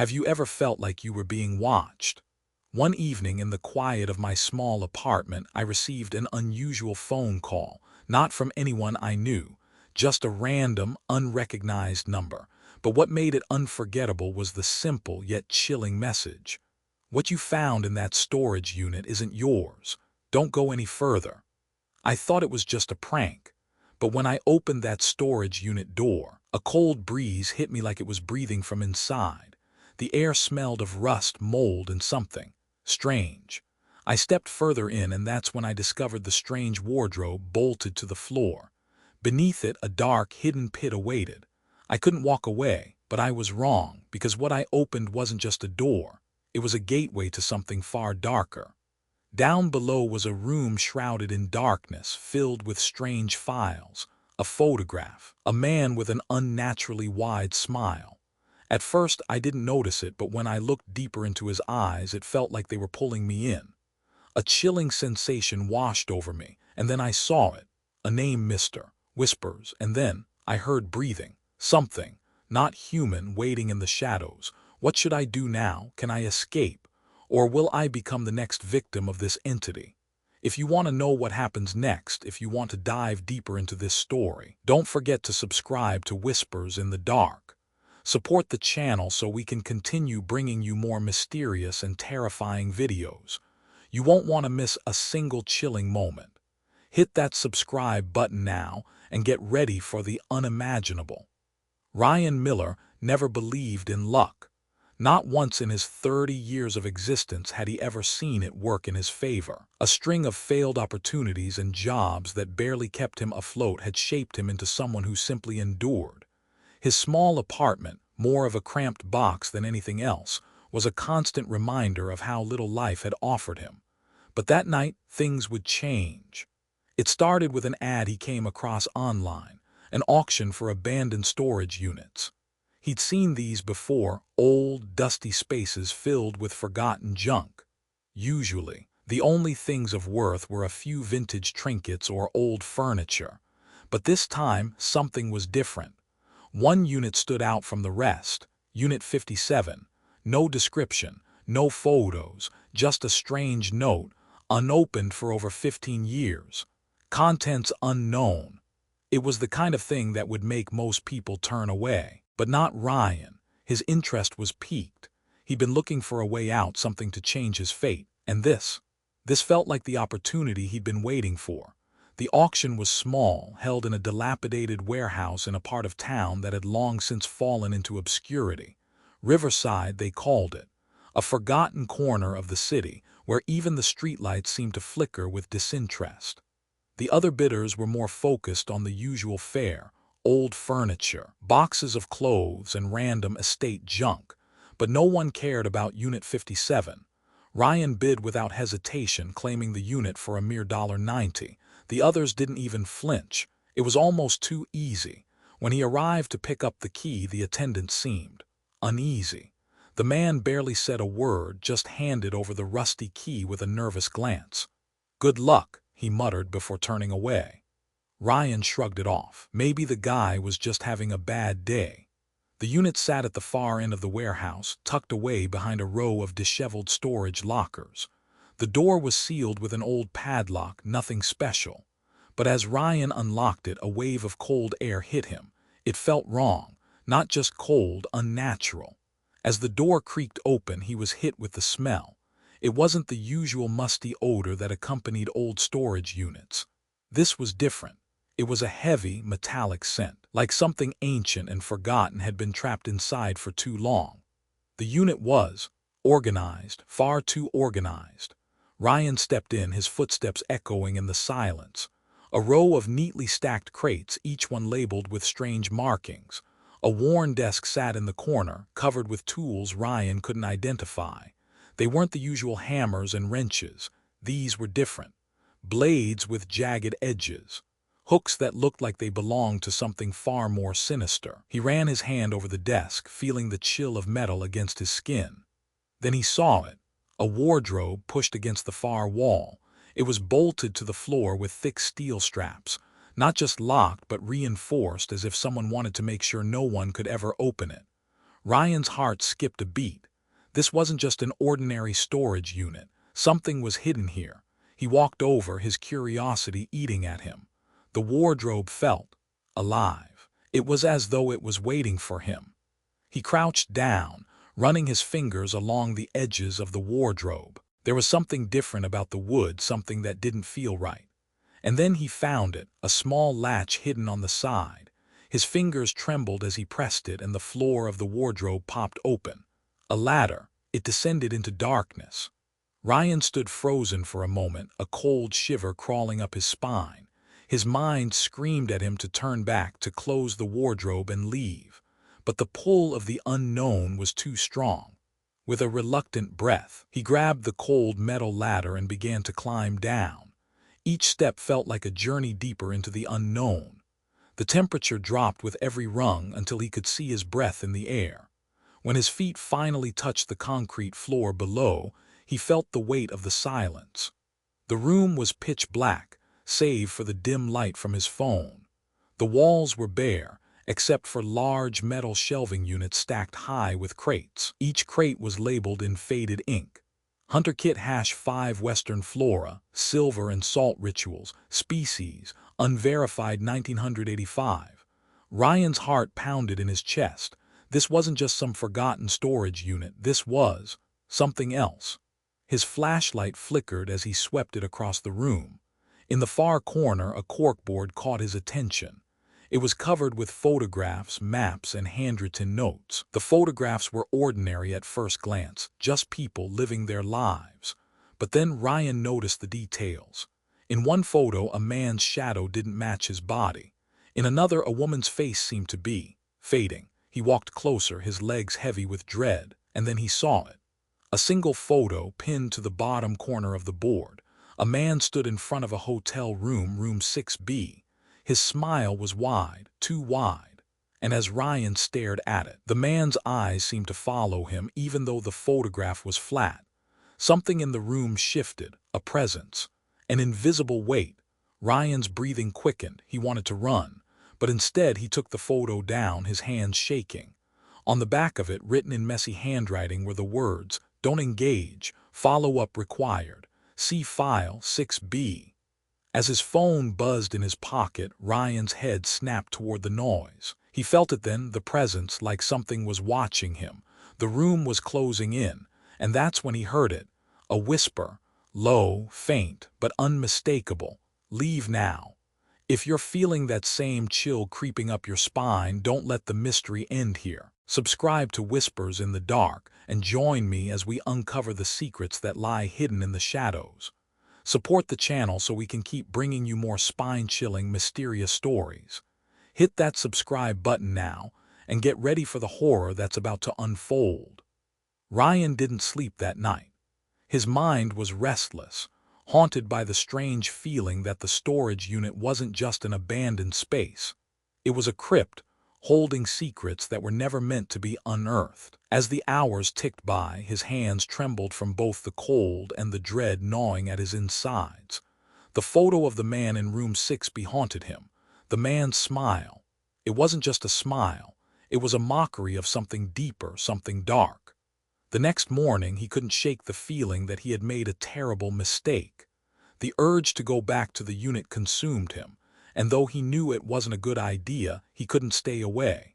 Have you ever felt like you were being watched? One evening in the quiet of my small apartment, I received an unusual phone call, not from anyone I knew, just a random, unrecognized number. But what made it unforgettable was the simple yet chilling message. What you found in that storage unit isn't yours. Don't go any further. I thought it was just a prank. But when I opened that storage unit door, a cold breeze hit me like it was breathing from inside. The air smelled of rust, mold, and something strange. I stepped further in, and that's when I discovered the strange wardrobe bolted to the floor. Beneath it, a dark, hidden pit awaited. I couldn't walk away, but I was wrong, because what I opened wasn't just a door. It was a gateway to something far darker. Down below was a room shrouded in darkness, filled with strange files, a photograph, a man with an unnaturally wide smile. At first, I didn't notice it, but when I looked deeper into his eyes, it felt like they were pulling me in. A chilling sensation washed over me, and then I saw it. A name, Mr. Whispers, and then I heard breathing. Something, not human, waiting in the shadows. What should I do now? Can I escape? Or will I become the next victim of this entity? If you want to know what happens next, if you want to dive deeper into this story, don't forget to subscribe to Whispers in the Dark. Support the channel so we can continue bringing you more mysterious and terrifying videos. You won't want to miss a single chilling moment. Hit that subscribe button now and get ready for the unimaginable. Ryan Miller never believed in luck. Not once in his 30 years of existence had he ever seen it work in his favor. A string of failed opportunities and jobs that barely kept him afloat had shaped him into someone who simply endured. His small apartment, more of a cramped box than anything else, was a constant reminder of how little life had offered him. But that night, things would change. It started with an ad he came across online, an auction for abandoned storage units. He'd seen these before, old, dusty spaces filled with forgotten junk. Usually, the only things of worth were a few vintage trinkets or old furniture. But this time, something was different. One unit stood out from the rest, Unit 57. No description, no photos, just a strange note, unopened for over 15 years. Contents unknown. It was the kind of thing that would make most people turn away. But not Ryan. His interest was piqued. He'd been looking for a way out, something to change his fate. And this felt like the opportunity he'd been waiting for. The auction was small, held in a dilapidated warehouse in a part of town that had long since fallen into obscurity. Riverside, they called it. A forgotten corner of the city where even the streetlights seemed to flicker with disinterest. The other bidders were more focused on the usual fare. Old furniture, boxes of clothes, and random estate junk. But no one cared about Unit 57. Ryan bid without hesitation, claiming the unit for a mere $1.90. The others didn't even flinch. It was almost too easy. When he arrived to pick up the key, the attendant seemed uneasy. The man barely said a word, just handed over the rusty key with a nervous glance. "Good luck," he muttered before turning away. Ryan shrugged it off. Maybe the guy was just having a bad day. The unit sat at the far end of the warehouse, tucked away behind a row of disheveled storage lockers. The door was sealed with an old padlock, nothing special. But as Ryan unlocked it, a wave of cold air hit him. It felt wrong, not just cold, unnatural. As the door creaked open, he was hit with the smell. It wasn't the usual musty odor that accompanied old storage units. This was different. It was a heavy, metallic scent, like something ancient and forgotten had been trapped inside for too long. The unit was organized, far too organized. Ryan stepped in, his footsteps echoing in the silence. A row of neatly stacked crates, each one labeled with strange markings. A worn desk sat in the corner, covered with tools Ryan couldn't identify. They weren't the usual hammers and wrenches. These were different. Blades with jagged edges. Hooks that looked like they belonged to something far more sinister. He ran his hand over the desk, feeling the chill of metal against his skin. Then he saw it. A wardrobe pushed against the far wall. It was bolted to the floor with thick steel straps, not just locked but reinforced, as if someone wanted to make sure no one could ever open it. Ryan's heart skipped a beat. This wasn't just an ordinary storage unit. Something was hidden here. He walked over, his curiosity eating at him. The wardrobe felt alive. It was as though it was waiting for him. He crouched down, running his fingers along the edges of the wardrobe. There was something different about the wood, something that didn't feel right. And then he found it, a small latch hidden on the side. His fingers trembled as he pressed it, and the floor of the wardrobe popped open. A ladder. It descended into darkness. Ryan stood frozen for a moment, a cold shiver crawling up his spine. His mind screamed at him to turn back, to close the wardrobe and leave. But the pull of the unknown was too strong. With a reluctant breath, he grabbed the cold metal ladder and began to climb down. Each step felt like a journey deeper into the unknown. The temperature dropped with every rung until he could see his breath in the air. When his feet finally touched the concrete floor below, he felt the weight of the silence. The room was pitch black, save for the dim light from his phone. The walls were bare, except for large metal shelving units stacked high with crates. Each crate was labeled in faded ink. Hunter Kit #5 Western Flora, Silver and Salt Rituals, Species, Unverified 1985. Ryan's heart pounded in his chest. This wasn't just some forgotten storage unit, this was something else. His flashlight flickered as he swept it across the room. In the far corner, a corkboard caught his attention. It was covered with photographs, maps, and handwritten notes. The photographs were ordinary at first glance, just people living their lives. But then Ryan noticed the details. In one photo, a man's shadow didn't match his body. In another, a woman's face seemed to be fading. He walked closer, his legs heavy with dread, and then he saw it. A single photo pinned to the bottom corner of the board. A man stood in front of a hotel room, room 6B. His smile was wide, too wide, and as Ryan stared at it, the man's eyes seemed to follow him even though the photograph was flat. Something in the room shifted, a presence, an invisible weight. Ryan's breathing quickened. He wanted to run, but instead he took the photo down, his hands shaking. On the back of it, written in messy handwriting, were the words, "Don't engage, follow-up required, see file 6B." As his phone buzzed in his pocket, Ryan's head snapped toward the noise. He felt it then, the presence, like something was watching him. The room was closing in, and that's when he heard it. A whisper, low, faint, but unmistakable. "Leave now." If you're feeling that same chill creeping up your spine, don't let the mystery end here. Subscribe to Whispers in the Dark and join me as we uncover the secrets that lie hidden in the shadows. Support the channel so we can keep bringing you more spine-chilling, mysterious stories. Hit that subscribe button now and get ready for the horror that's about to unfold. Ryan didn't sleep that night. His mind was restless, haunted by the strange feeling that the storage unit wasn't just an abandoned space. It was a crypt, holding secrets that were never meant to be unearthed. As the hours ticked by, his hands trembled from both the cold and the dread gnawing at his insides. The photo of the man in room 6B haunted him. The man's smile. It wasn't just a smile. It was a mockery of something deeper, something dark. The next morning, he couldn't shake the feeling that he had made a terrible mistake. The urge to go back to the unit consumed him, and though he knew it wasn't a good idea, he couldn't stay away.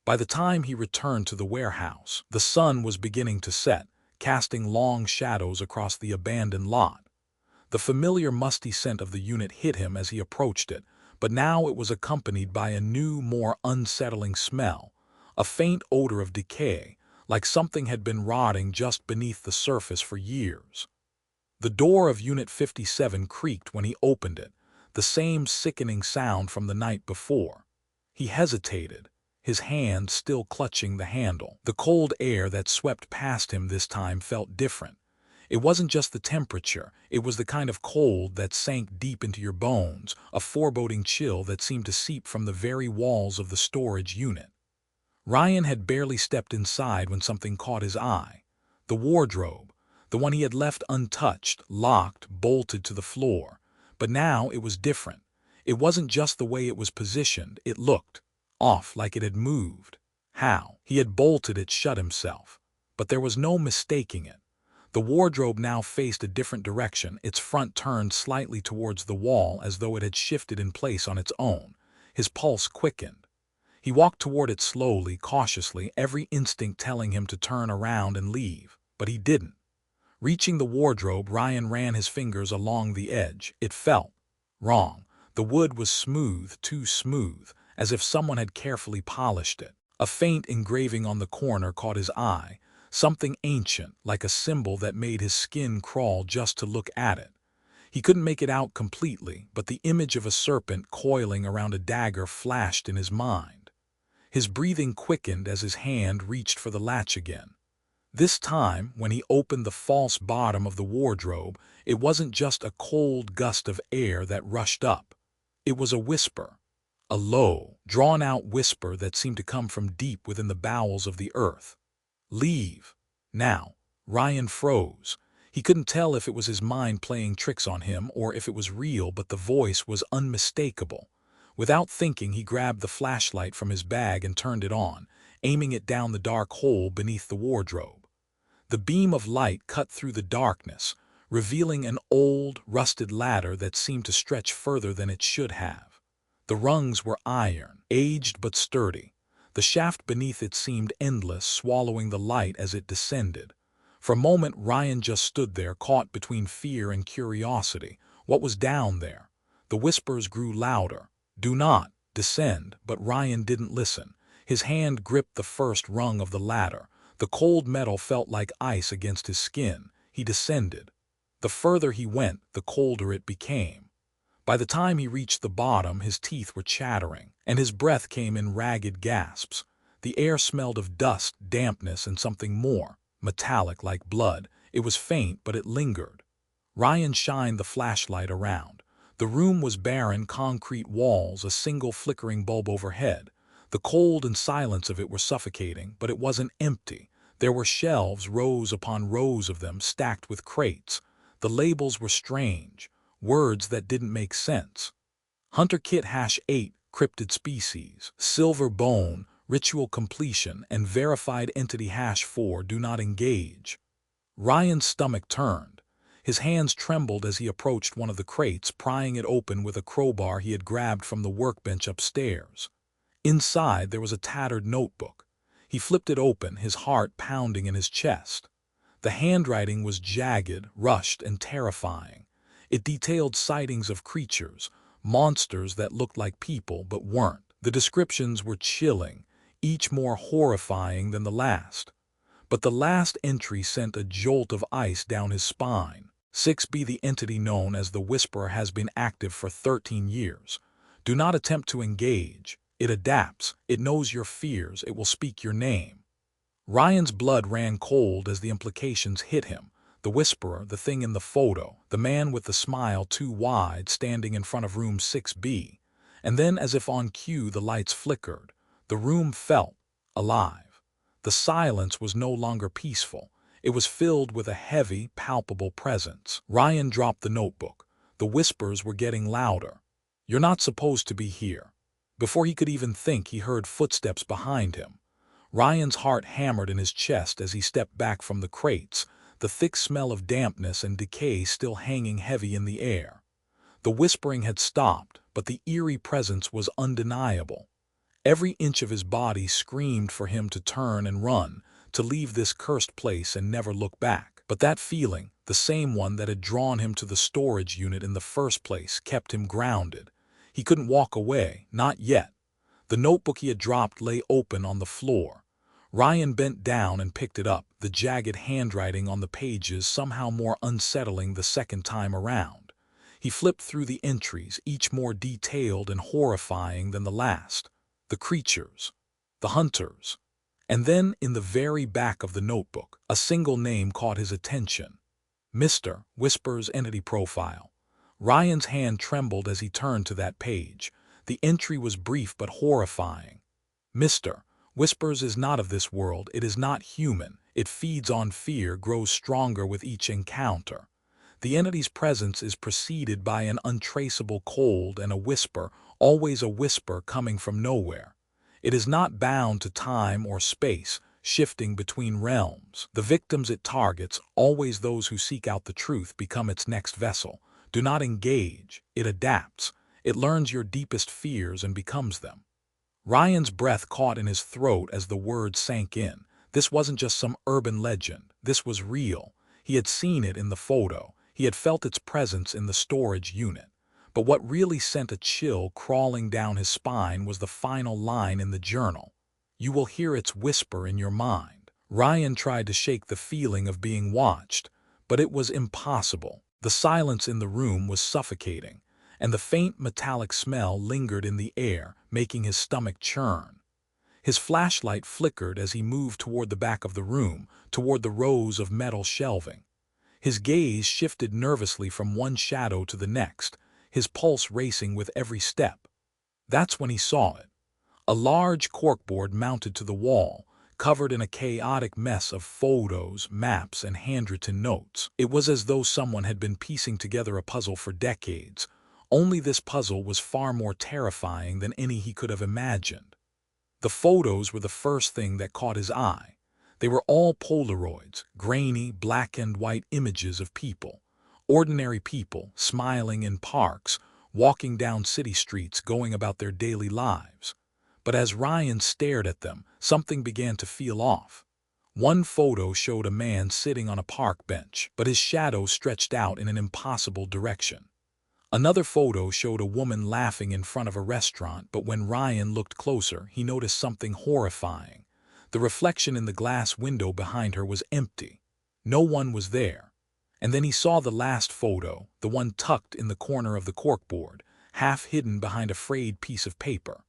By the time he returned to the warehouse, the sun was beginning to set, casting long shadows across the abandoned lot. The familiar musty scent of the unit hit him as he approached it, but now it was accompanied by a new, more unsettling smell, a faint odor of decay, like something had been rotting just beneath the surface for years. The door of Unit 57 creaked when he opened it, the same sickening sound from the night before. He hesitated, his hand still clutching the handle. The cold air that swept past him this time felt different. It wasn't just the temperature, it was the kind of cold that sank deep into your bones, a foreboding chill that seemed to seep from the very walls of the storage unit. Ryan had barely stepped inside when something caught his eye. The wardrobe, the one he had left untouched, locked, bolted to the floor. But now it was different. It wasn't just the way it was positioned, it looked off, like it had moved. How? He had bolted it shut himself. But there was no mistaking it. The wardrobe now faced a different direction, its front turned slightly towards the wall as though it had shifted in place on its own. His pulse quickened. He walked toward it slowly, cautiously, every instinct telling him to turn around and leave. But he didn't. Reaching the wardrobe, Ryan ran his fingers along the edge. It felt wrong. The wood was smooth, too smooth, as if someone had carefully polished it. A faint engraving on the corner caught his eye, something ancient, like a symbol that made his skin crawl just to look at it. He couldn't make it out completely, but the image of a serpent coiling around a dagger flashed in his mind. His breathing quickened as his hand reached for the latch again. This time, when he opened the false bottom of the wardrobe, it wasn't just a cold gust of air that rushed up. It was a whisper. A low, drawn-out whisper that seemed to come from deep within the bowels of the earth. "Leave. Now." Ryan froze. He couldn't tell if it was his mind playing tricks on him or if it was real, but the voice was unmistakable. Without thinking, he grabbed the flashlight from his bag and turned it on, aiming it down the dark hole beneath the wardrobe. The beam of light cut through the darkness, revealing an old, rusted ladder that seemed to stretch further than it should have. The rungs were iron, aged but sturdy. The shaft beneath it seemed endless, swallowing the light as it descended. For a moment, Ryan just stood there, caught between fear and curiosity. What was down there? The whispers grew louder. "Do not descend," but Ryan didn't listen. His hand gripped the first rung of the ladder. The cold metal felt like ice against his skin. He descended. The further he went, the colder it became. By the time he reached the bottom, his teeth were chattering, and his breath came in ragged gasps. The air smelled of dust, dampness, and something more, metallic like blood. It was faint, but it lingered. Ryan shined the flashlight around. The room was barren, concrete walls, a single flickering bulb overhead. The cold and silence of it were suffocating, but it wasn't empty. There were shelves, rows upon rows of them, stacked with crates. The labels were strange. Words that didn't make sense. Hunter Kit #8, cryptid species, silver bone, ritual completion, and verified entity #4, do not engage. Ryan's stomach turned. His hands trembled as he approached one of the crates, prying it open with a crowbar he had grabbed from the workbench upstairs. Inside there was a tattered notebook. He flipped it open, his heart pounding in his chest. The handwriting was jagged, rushed, and terrifying. It detailed sightings of creatures, monsters that looked like people but weren't. The descriptions were chilling, each more horrifying than the last. But the last entry sent a jolt of ice down his spine. 6B, the entity known as the Whisperer, has been active for 13 years. Do not attempt to engage. It adapts. It knows your fears. It will speak your name. Ryan's blood ran cold as the implications hit him. The Whisperer, the thing in the photo, the man with the smile too wide, standing in front of room 6B. And then, as if on cue, the lights flickered. The room felt alive. The silence was no longer peaceful. It was filled with a heavy, palpable presence. Ryan dropped the notebook. The whispers were getting louder. "You're not supposed to be here." Before he could even think, he heard footsteps behind him. Ryan's heart hammered in his chest as he stepped back from the crates, the thick smell of dampness and decay still hanging heavy in the air. The whispering had stopped, but the eerie presence was undeniable. Every inch of his body screamed for him to turn and run, to leave this cursed place and never look back. But that feeling, the same one that had drawn him to the storage unit in the first place, kept him grounded. He couldn't walk away, not yet. The notebook he had dropped lay open on the floor. Ryan bent down and picked it up, the jagged handwriting on the pages somehow more unsettling the second time around. He flipped through the entries, each more detailed and horrifying than the last. The creatures, the hunters. And then, in the very back of the notebook, a single name caught his attention. Mr. Whisper's entity profile. Ryan's hand trembled as he turned to that page. The entry was brief but horrifying. Mr. Whispers is not of this world. It is not human. It feeds on fear, grows stronger with each encounter. The entity's presence is preceded by an untraceable cold and a whisper, always a whisper coming from nowhere. It is not bound to time or space, shifting between realms. The victims it targets, always those who seek out the truth, become its next vessel. Do not engage, it adapts. It learns your deepest fears and becomes them. Ryan's breath caught in his throat as the words sank in. This wasn't just some urban legend. This was real. He had seen it in the photo. He had felt its presence in the storage unit. But what really sent a chill crawling down his spine was the final line in the journal. You will hear its whisper in your mind. Ryan tried to shake the feeling of being watched, but it was impossible. The silence in the room was suffocating, and the faint metallic smell lingered in the air, making his stomach churn. His flashlight flickered as he moved toward the back of the room, toward the rows of metal shelving. His gaze shifted nervously from one shadow to the next, his pulse racing with every step. That's when he saw it. A large corkboard mounted to the wall, covered in a chaotic mess of photos, maps, and handwritten notes. It was as though someone had been piecing together a puzzle for decades. Only this puzzle was far more terrifying than any he could have imagined. The photos were the first thing that caught his eye. They were all Polaroids, grainy, black and white images of people. Ordinary people, smiling in parks, walking down city streets, going about their daily lives. But as Ryan stared at them, something began to feel off. One photo showed a man sitting on a park bench, but his shadow stretched out in an impossible direction. Another photo showed a woman laughing in front of a restaurant, but when Ryan looked closer, he noticed something horrifying. The reflection in the glass window behind her was empty. No one was there. And then he saw the last photo, the one tucked in the corner of the corkboard, half hidden behind a frayed piece of paper.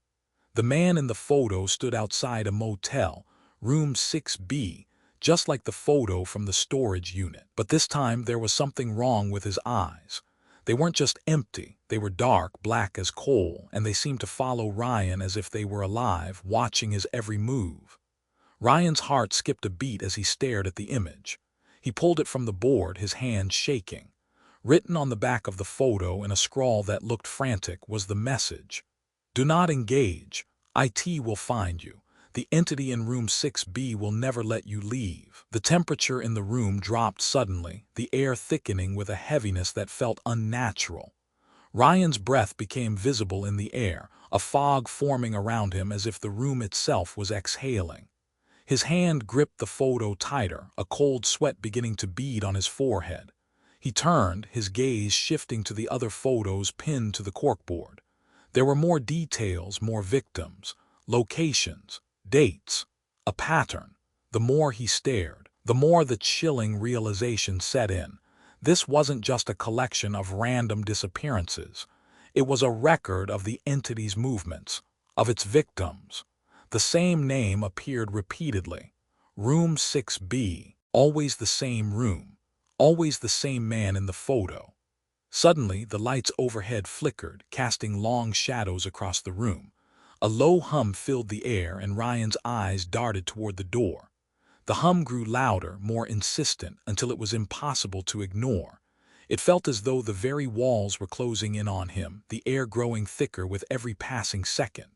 The man in the photo stood outside a motel, room 6B, just like the photo from the storage unit. But this time there was something wrong with his eyes. They weren't just empty, they were dark, black as coal, and they seemed to follow Ryan as if they were alive, watching his every move. Ryan's heart skipped a beat as he stared at the image. He pulled it from the board, his hand shaking. Written on the back of the photo in a scrawl that looked frantic was the message: "Do not engage. IT will find you. The entity in room 6B will never let you leave." The temperature in the room dropped suddenly, the air thickening with a heaviness that felt unnatural. Ryan's breath became visible in the air, a fog forming around him as if the room itself was exhaling. His hand gripped the photo tighter, a cold sweat beginning to bead on his forehead. He turned, his gaze shifting to the other photos pinned to the corkboard. There were more details, more victims, locations, dates, a pattern. The more he stared, the more the chilling realization set in. This wasn't just a collection of random disappearances. It was a record of the entity's movements, of its victims. The same name appeared repeatedly. Room 6B, always the same room, always the same man in the photo. Suddenly, the lights overhead flickered, casting long shadows across the room. A low hum filled the air, and Ryan's eyes darted toward the door. The hum grew louder, more insistent, until it was impossible to ignore. It felt as though the very walls were closing in on him, the air growing thicker with every passing second.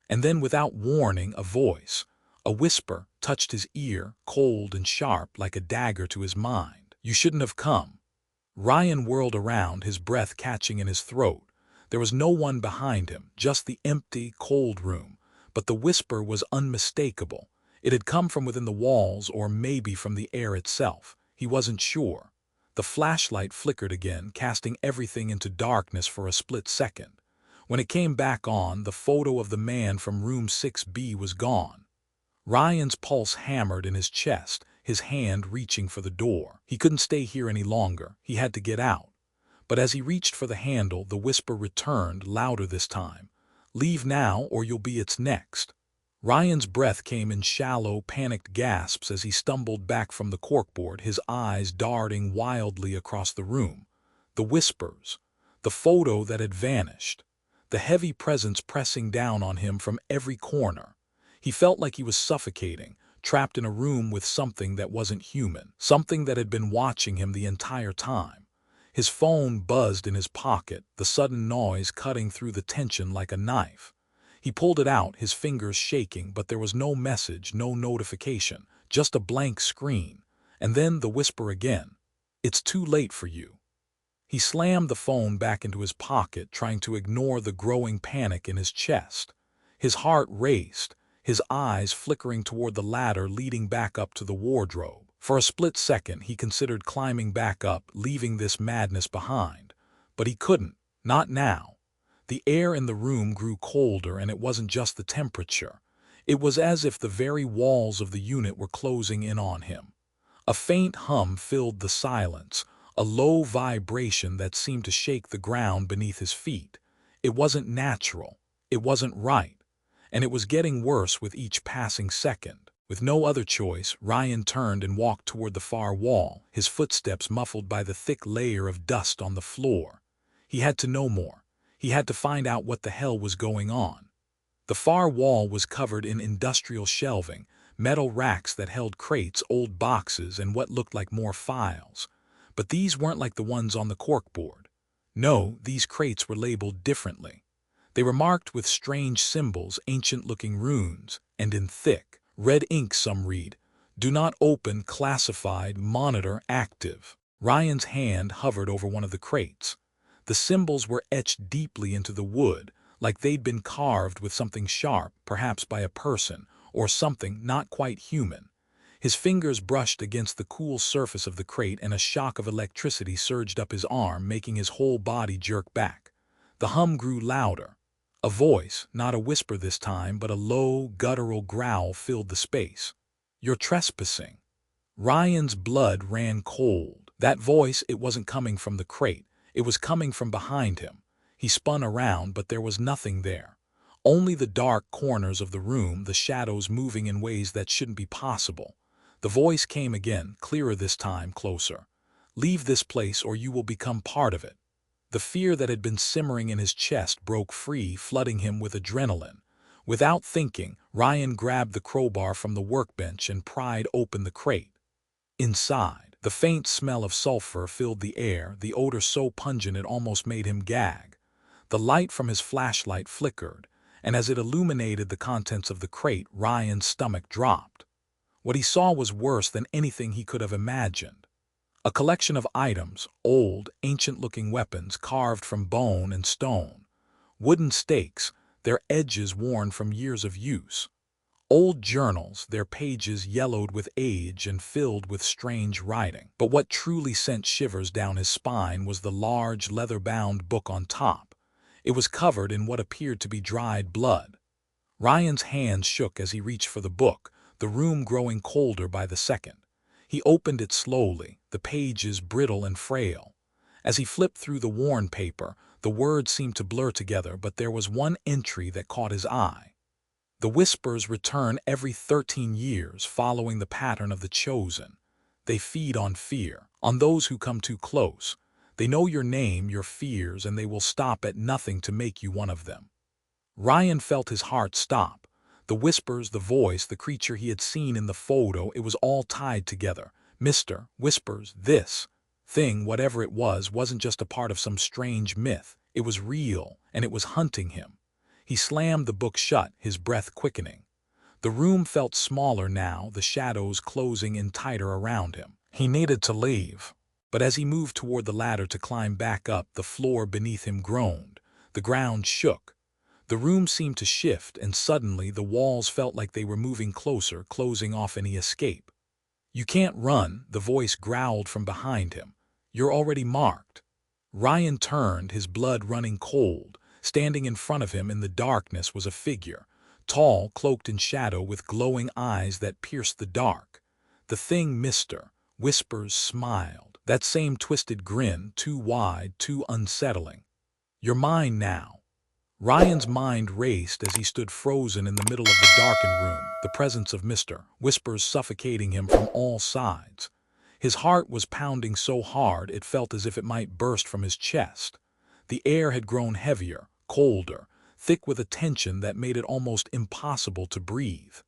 And then, without warning, a voice, a whisper, touched his ear, cold and sharp like a dagger to his mind. "You shouldn't have come." Ryan whirled around, his breath catching in his throat. There was no one behind him, just the empty, cold room. But the whisper was unmistakable. It had come from within the walls, or maybe from the air itself. He wasn't sure. The flashlight flickered again, casting everything into darkness for a split second. When it came back on, the photo of the man from room 6B was gone. Ryan's pulse hammered in his chest, his hand reaching for the door. He couldn't stay here any longer. He had to get out. But as he reached for the handle, the whisper returned, louder this time. "Leave now, or you'll be its next." Ryan's breath came in shallow, panicked gasps as he stumbled back from the corkboard, his eyes darting wildly across the room. The whispers, the photo that had vanished, the heavy presence pressing down on him from every corner. He felt like he was suffocating, trapped in a room with something that wasn't human, something that had been watching him the entire time. His phone buzzed in his pocket, the sudden noise cutting through the tension like a knife. He pulled it out, his fingers shaking, but there was no message, no notification, just a blank screen. And then the whisper again. "It's too late for you." He slammed the phone back into his pocket, trying to ignore the growing panic in his chest. His heart raced, his eyes flickering toward the ladder leading back up to the wardrobe. For a split second, he considered climbing back up, leaving this madness behind. But he couldn't, not now. The air in the room grew colder, and it wasn't just the temperature. It was as if the very walls of the unit were closing in on him. A faint hum filled the silence, a low vibration that seemed to shake the ground beneath his feet. It wasn't natural, it wasn't right, and it was getting worse with each passing second. With no other choice, Ryan turned and walked toward the far wall, his footsteps muffled by the thick layer of dust on the floor. He had to know more. He had to find out what the hell was going on. The far wall was covered in industrial shelving, metal racks that held crates, old boxes, and what looked like more files. But these weren't like the ones on the corkboard. No, these crates were labeled differently. They were marked with strange symbols, ancient-looking runes, and in thick, red ink some read, "Do not open, classified, monitor, active." Ryan's hand hovered over one of the crates. The symbols were etched deeply into the wood, like they'd been carved with something sharp, perhaps by a person, or something not quite human. His fingers brushed against the cool surface of the crate, and a shock of electricity surged up his arm, making his whole body jerk back. The hum grew louder. A voice, not a whisper this time, but a low, guttural growl filled the space. "You're trespassing." Ryan's blood ran cold. That voice, it wasn't coming from the crate. It was coming from behind him. He spun around, but there was nothing there. Only the dark corners of the room, the shadows moving in ways that shouldn't be possible. The voice came again, clearer this time, closer. "Leave this place or you will become part of it." The fear that had been simmering in his chest broke free, flooding him with adrenaline. Without thinking, Ryan grabbed the crowbar from the workbench and pried open the crate. Inside, the faint smell of sulfur filled the air, the odor so pungent it almost made him gag. The light from his flashlight flickered, and as it illuminated the contents of the crate, Ryan's stomach dropped. What he saw was worse than anything he could have imagined. A collection of items, old, ancient-looking weapons carved from bone and stone. Wooden stakes, their edges worn from years of use. Old journals, their pages yellowed with age and filled with strange writing. But what truly sent shivers down his spine was the large, leather-bound book on top. It was covered in what appeared to be dried blood. Ryan's hands shook as he reached for the book, the room growing colder by the second. He opened it slowly, the pages brittle and frail. As he flipped through the worn paper, the words seemed to blur together, but there was one entry that caught his eye. "The whispers return every 13 years, following the pattern of the chosen. They feed on fear, on those who come too close. They know your name, your fears, and they will stop at nothing to make you one of them." Ryan felt his heart stop. The whispers, the voice, the creature he had seen in the photo, it was all tied together. Mr. Whispers, this thing, whatever it was, wasn't just a part of some strange myth. It was real, and it was hunting him. He slammed the book shut, his breath quickening. The room felt smaller now, the shadows closing in tighter around him. He needed to leave. But as he moved toward the ladder to climb back up, the floor beneath him groaned. The ground shook. The room seemed to shift, and suddenly the walls felt like they were moving closer, closing off any escape. "You can't run," the voice growled from behind him. "You're already marked." Ryan turned, his blood running cold. Standing in front of him in the darkness was a figure, tall, cloaked in shadow, with glowing eyes that pierced the dark. The thing Mr. Whispers smiled, that same twisted grin, too wide, too unsettling. "You're mine now." Ryan's mind raced as he stood frozen in the middle of the darkened room, the presence of Mr. Whispers suffocating him from all sides. His heart was pounding so hard it felt as if it might burst from his chest. The air had grown heavier, colder, thick with a tension that made it almost impossible to breathe.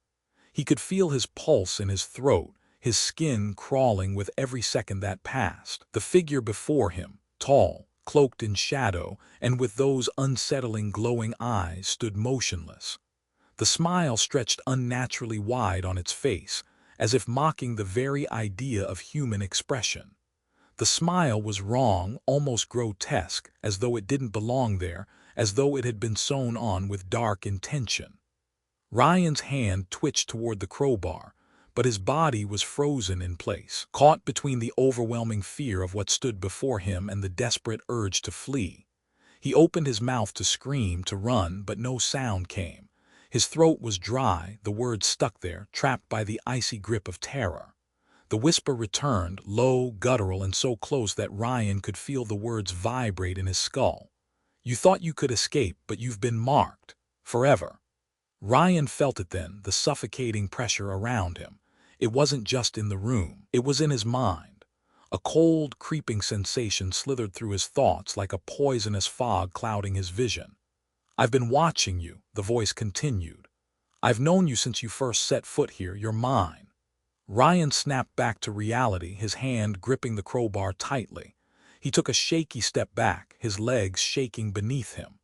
He could feel his pulse in his throat, his skin crawling with every second that passed. The figure before him, tall, cloaked in shadow, and with those unsettling glowing eyes, stood motionless. The smile stretched unnaturally wide on its face, as if mocking the very idea of human expression. The smile was wrong, almost grotesque, as though it didn't belong there, as though it had been sewn on with dark intention. Ryan's hand twitched toward the crowbar, but his body was frozen in place, caught between the overwhelming fear of what stood before him and the desperate urge to flee. He opened his mouth to scream, to run, but no sound came. His throat was dry, the words stuck there, trapped by the icy grip of terror. The whisper returned, low, guttural, and so close that Ryan could feel the words vibrate in his skull. "You thought you could escape, but you've been marked. Forever." Ryan felt it then, the suffocating pressure around him. It wasn't just in the room, it was in his mind. A cold, creeping sensation slithered through his thoughts like a poisonous fog clouding his vision. "I've been watching you," the voice continued. "I've known you since you first set foot here. You're mine." Ryan snapped back to reality, his hand gripping the crowbar tightly. He took a shaky step back, his legs shaking beneath him.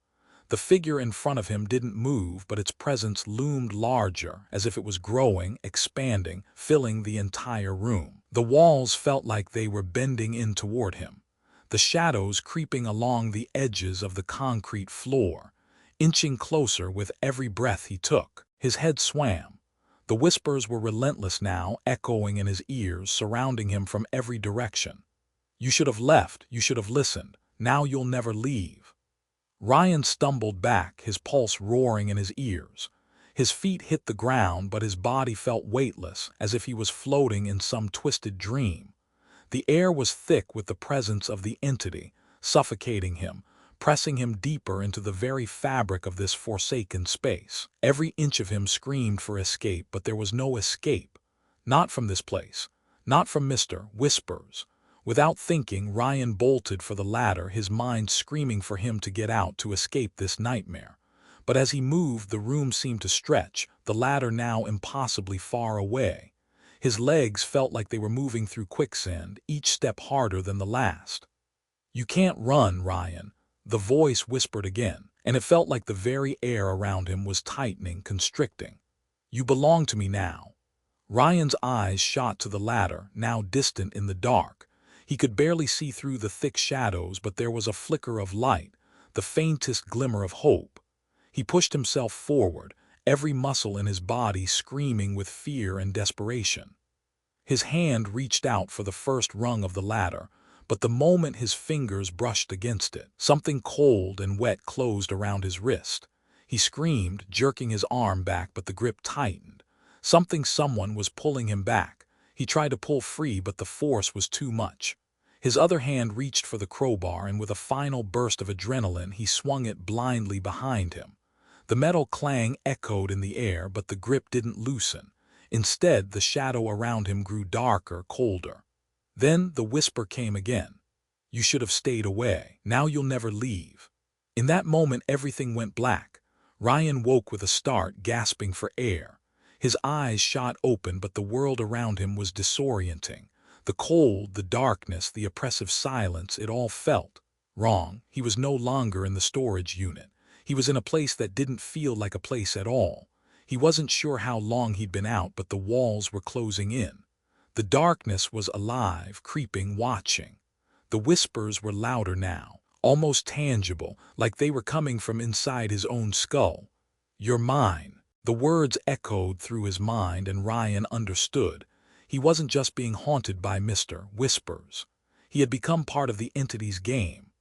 The figure in front of him didn't move, but its presence loomed larger, as if it was growing, expanding, filling the entire room. The walls felt like they were bending in toward him, the shadows creeping along the edges of the concrete floor, inching closer with every breath he took. His head swam. The whispers were relentless now, echoing in his ears, surrounding him from every direction. "You should have left, you should have listened. Now you'll never leave." Ryan stumbled back, his pulse roaring in his ears. His feet hit the ground, but his body felt weightless, as if he was floating in some twisted dream. The air was thick with the presence of the entity, suffocating him, pressing him deeper into the very fabric of this forsaken space. Every inch of him screamed for escape, but there was no escape. Not from this place. Not from Mr. Whispers. Without thinking, Ryan bolted for the ladder, his mind screaming for him to get out, to escape this nightmare. But as he moved, the room seemed to stretch, the ladder now impossibly far away. His legs felt like they were moving through quicksand, each step harder than the last. "You can't run, Ryan," the voice whispered again, and it felt like the very air around him was tightening, constricting. "You belong to me now." Ryan's eyes shot to the ladder, now distant in the dark. He could barely see through the thick shadows, but there was a flicker of light, the faintest glimmer of hope. He pushed himself forward, every muscle in his body screaming with fear and desperation. His hand reached out for the first rung of the ladder, but the moment his fingers brushed against it, something cold and wet closed around his wrist. He screamed, jerking his arm back, but the grip tightened. Someone was pulling him back. He tried to pull free, but the force was too much. His other hand reached for the crowbar, and with a final burst of adrenaline, he swung it blindly behind him. The metal clang echoed in the air, but the grip didn't loosen. Instead, the shadow around him grew darker, colder. Then the whisper came again. "You should have stayed away. Now you'll never leave." In that moment, everything went black. Ryan woke with a start, gasping for air. His eyes shot open, but the world around him was disorienting. The cold, the darkness, the oppressive silence, it all felt wrong. He was no longer in the storage unit. He was in a place that didn't feel like a place at all. He wasn't sure how long he'd been out, but the walls were closing in. The darkness was alive, creeping, watching. The whispers were louder now, almost tangible, like they were coming from inside his own skull. "You're mine." The words echoed through his mind, and Ryan understood. He wasn't just being haunted by Mr. Whispers. He had become part of the entity's game.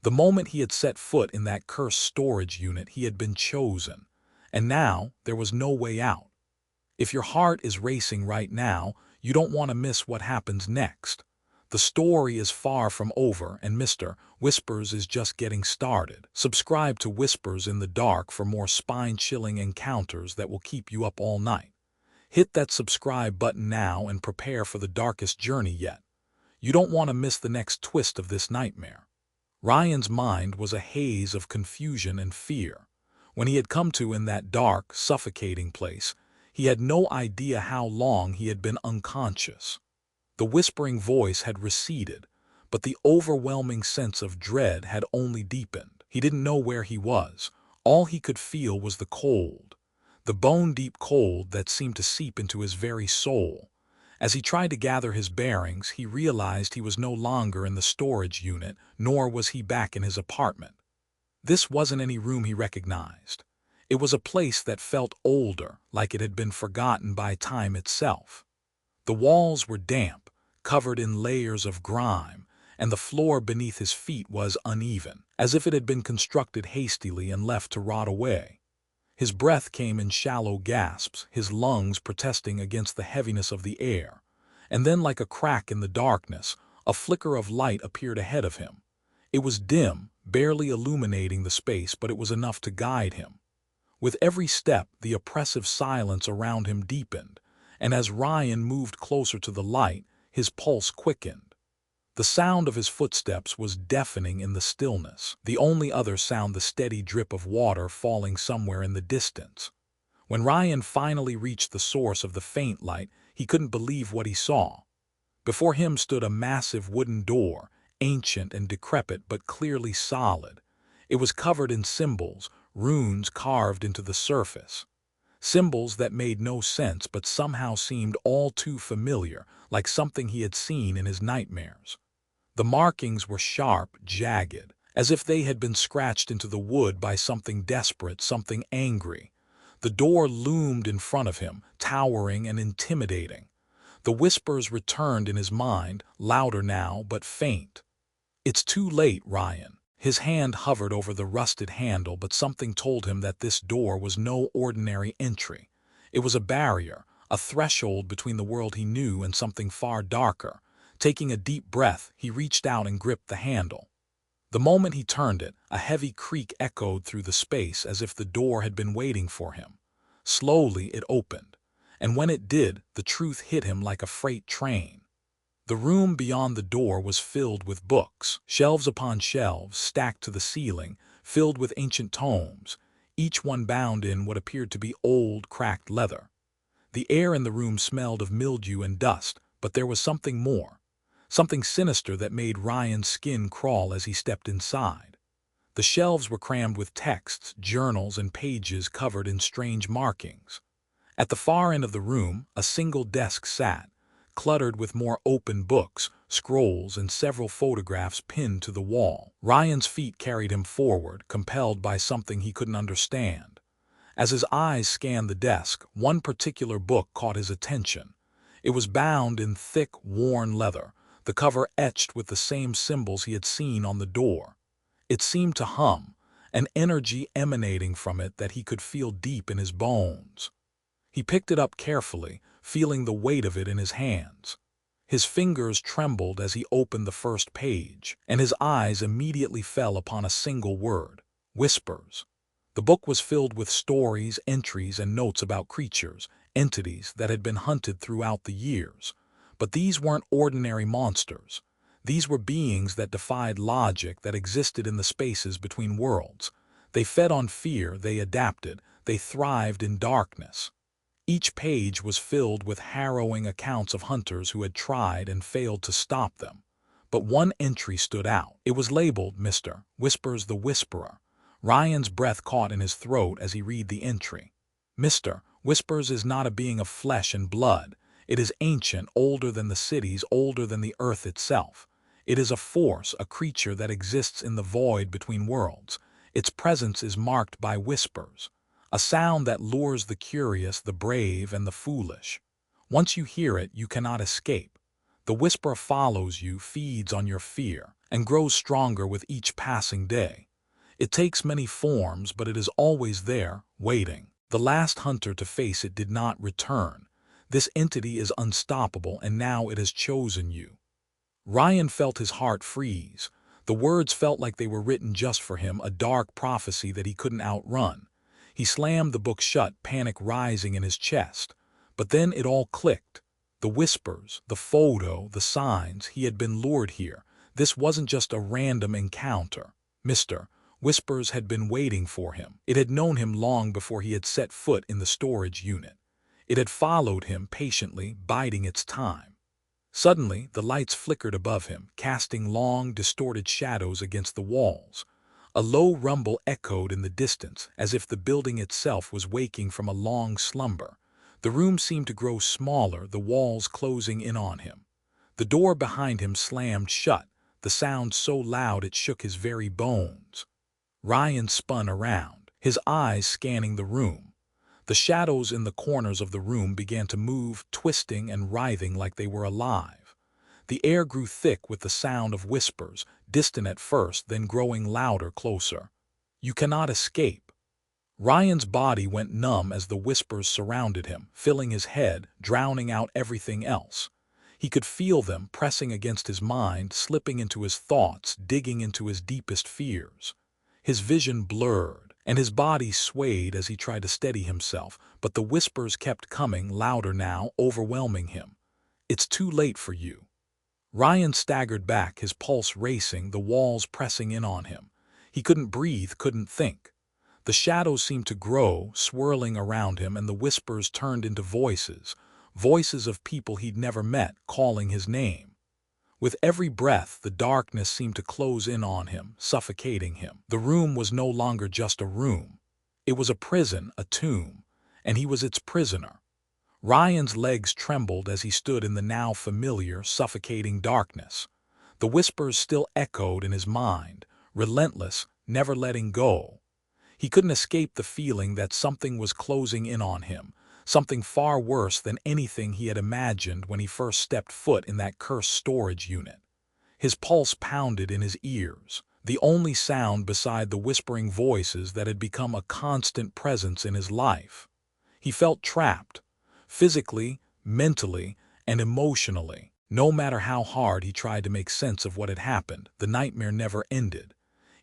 The moment he had set foot in that cursed storage unit, he had been chosen. And now there was no way out. If your heart is racing right now, you don't want to miss what happens next. The story is far from over, and Mr. Whispers is just getting started. Subscribe to Whispers in the Dark for more spine-chilling encounters that will keep you up all night. Hit that subscribe button now and prepare for the darkest journey yet. You don't want to miss the next twist of this nightmare. Ryan's mind was a haze of confusion and fear. When he had come to in that dark, suffocating place, he had no idea how long he had been unconscious. The whispering voice had receded, but the overwhelming sense of dread had only deepened. He didn't know where he was. All he could feel was the cold, the bone-deep cold that seemed to seep into his very soul. As he tried to gather his bearings, he realized he was no longer in the storage unit, nor was he back in his apartment. This wasn't any room he recognized. It was a place that felt older, like it had been forgotten by time itself. The walls were damp, covered in layers of grime, and the floor beneath his feet was uneven, as if it had been constructed hastily and left to rot away. His breath came in shallow gasps, his lungs protesting against the heaviness of the air. And then, like a crack in the darkness, a flicker of light appeared ahead of him. It was dim, barely illuminating the space, but it was enough to guide him. With every step, the oppressive silence around him deepened, and as Ryan moved closer to the light, his pulse quickened. The sound of his footsteps was deafening in the stillness, the only other sound the steady drip of water falling somewhere in the distance. When Ryan finally reached the source of the faint light, he couldn't believe what he saw. Before him stood a massive wooden door, ancient and decrepit but clearly solid. It was covered in symbols, runes carved into the surface. Symbols that made no sense but somehow seemed all too familiar, like something he had seen in his nightmares. The markings were sharp, jagged, as if they had been scratched into the wood by something desperate, something angry. The door loomed in front of him, towering and intimidating. The whispers returned in his mind, louder now but faint. "It's too late, Ryan." His hand hovered over the rusted handle, but something told him that this door was no ordinary entry. It was a barrier, a threshold between the world he knew and something far darker. Taking a deep breath, he reached out and gripped the handle. The moment he turned it, a heavy creak echoed through the space as if the door had been waiting for him. Slowly it opened, and when it did, the truth hit him like a freight train. The room beyond the door was filled with books, shelves upon shelves stacked to the ceiling, filled with ancient tomes, each one bound in what appeared to be old, cracked leather. The air in the room smelled of mildew and dust, but there was something more, something sinister that made Ryan's skin crawl as he stepped inside. The shelves were crammed with texts, journals, and pages covered in strange markings. At the far end of the room, a single desk sat, cluttered with more open books, scrolls, and several photographs pinned to the wall. Ryan's feet carried him forward, compelled by something he couldn't understand. As his eyes scanned the desk, one particular book caught his attention. It was bound in thick, worn leather, the cover etched with the same symbols he had seen on the door. It seemed to hum, an energy emanating from it that he could feel deep in his bones. He picked it up carefully, feeling the weight of it in his hands. His fingers trembled as he opened the first page, and his eyes immediately fell upon a single word: whispers. The book was filled with stories, entries, and notes about creatures, entities that had been hunted throughout the years. But these weren't ordinary monsters. These were beings that defied logic, that existed in the spaces between worlds. They fed on fear, they adapted, they thrived in darkness. Each page was filled with harrowing accounts of hunters who had tried and failed to stop them. But one entry stood out. It was labeled, "Mr. Whispers the Whisperer." Ryan's breath caught in his throat as he read the entry. "Mr. Whispers is not a being of flesh and blood. It is ancient, older than the cities, older than the earth itself. It is a force, a creature that exists in the void between worlds. Its presence is marked by whispers, a sound that lures the curious, the brave, and the foolish. Once you hear it, you cannot escape. The whisper follows you, feeds on your fear, and grows stronger with each passing day. It takes many forms, but it is always there, waiting. The last hunter to face it did not return. This entity is unstoppable, and now it has chosen you." Ryan felt his heart freeze. The words felt like they were written just for him, a dark prophecy that he couldn't outrun. He slammed the book shut, panic rising in his chest. But then it all clicked. The whispers, the photo, the signs. He had been lured here. This wasn't just a random encounter. Mr. Whispers had been waiting for him. It had known him long before he had set foot in the storage unit. It had followed him patiently, biding its time. Suddenly, the lights flickered above him, casting long, distorted shadows against the walls. A low rumble echoed in the distance, as if the building itself was waking from a long slumber. The room seemed to grow smaller, the walls closing in on him. The door behind him slammed shut, the sound so loud it shook his very bones. Ryan spun around, his eyes scanning the room. The shadows in the corners of the room began to move, twisting and writhing like they were alive. The air grew thick with the sound of whispers, distant at first, then growing louder, closer. "You cannot escape." Ryan's body went numb as the whispers surrounded him, filling his head, drowning out everything else. He could feel them pressing against his mind, slipping into his thoughts, digging into his deepest fears. His vision blurred, and his body swayed as he tried to steady himself, but the whispers kept coming, louder now, overwhelming him. "It's too late for you." Ryan staggered back, his pulse racing, the walls pressing in on him. He couldn't breathe, couldn't think. The shadows seemed to grow, swirling around him, and the whispers turned into voices, voices of people he'd never met, calling his name. With every breath, the darkness seemed to close in on him, suffocating him. The room was no longer just a room. It was a prison, a tomb, and he was its prisoner. Ryan's legs trembled as he stood in the now familiar, suffocating darkness. The whispers still echoed in his mind, relentless, never letting go. He couldn't escape the feeling that something was closing in on him, something far worse than anything he had imagined when he first stepped foot in that cursed storage unit. His pulse pounded in his ears, the only sound beside the whispering voices that had become a constant presence in his life. He felt trapped, physically, mentally, and emotionally. No matter how hard he tried to make sense of what had happened, the nightmare never ended.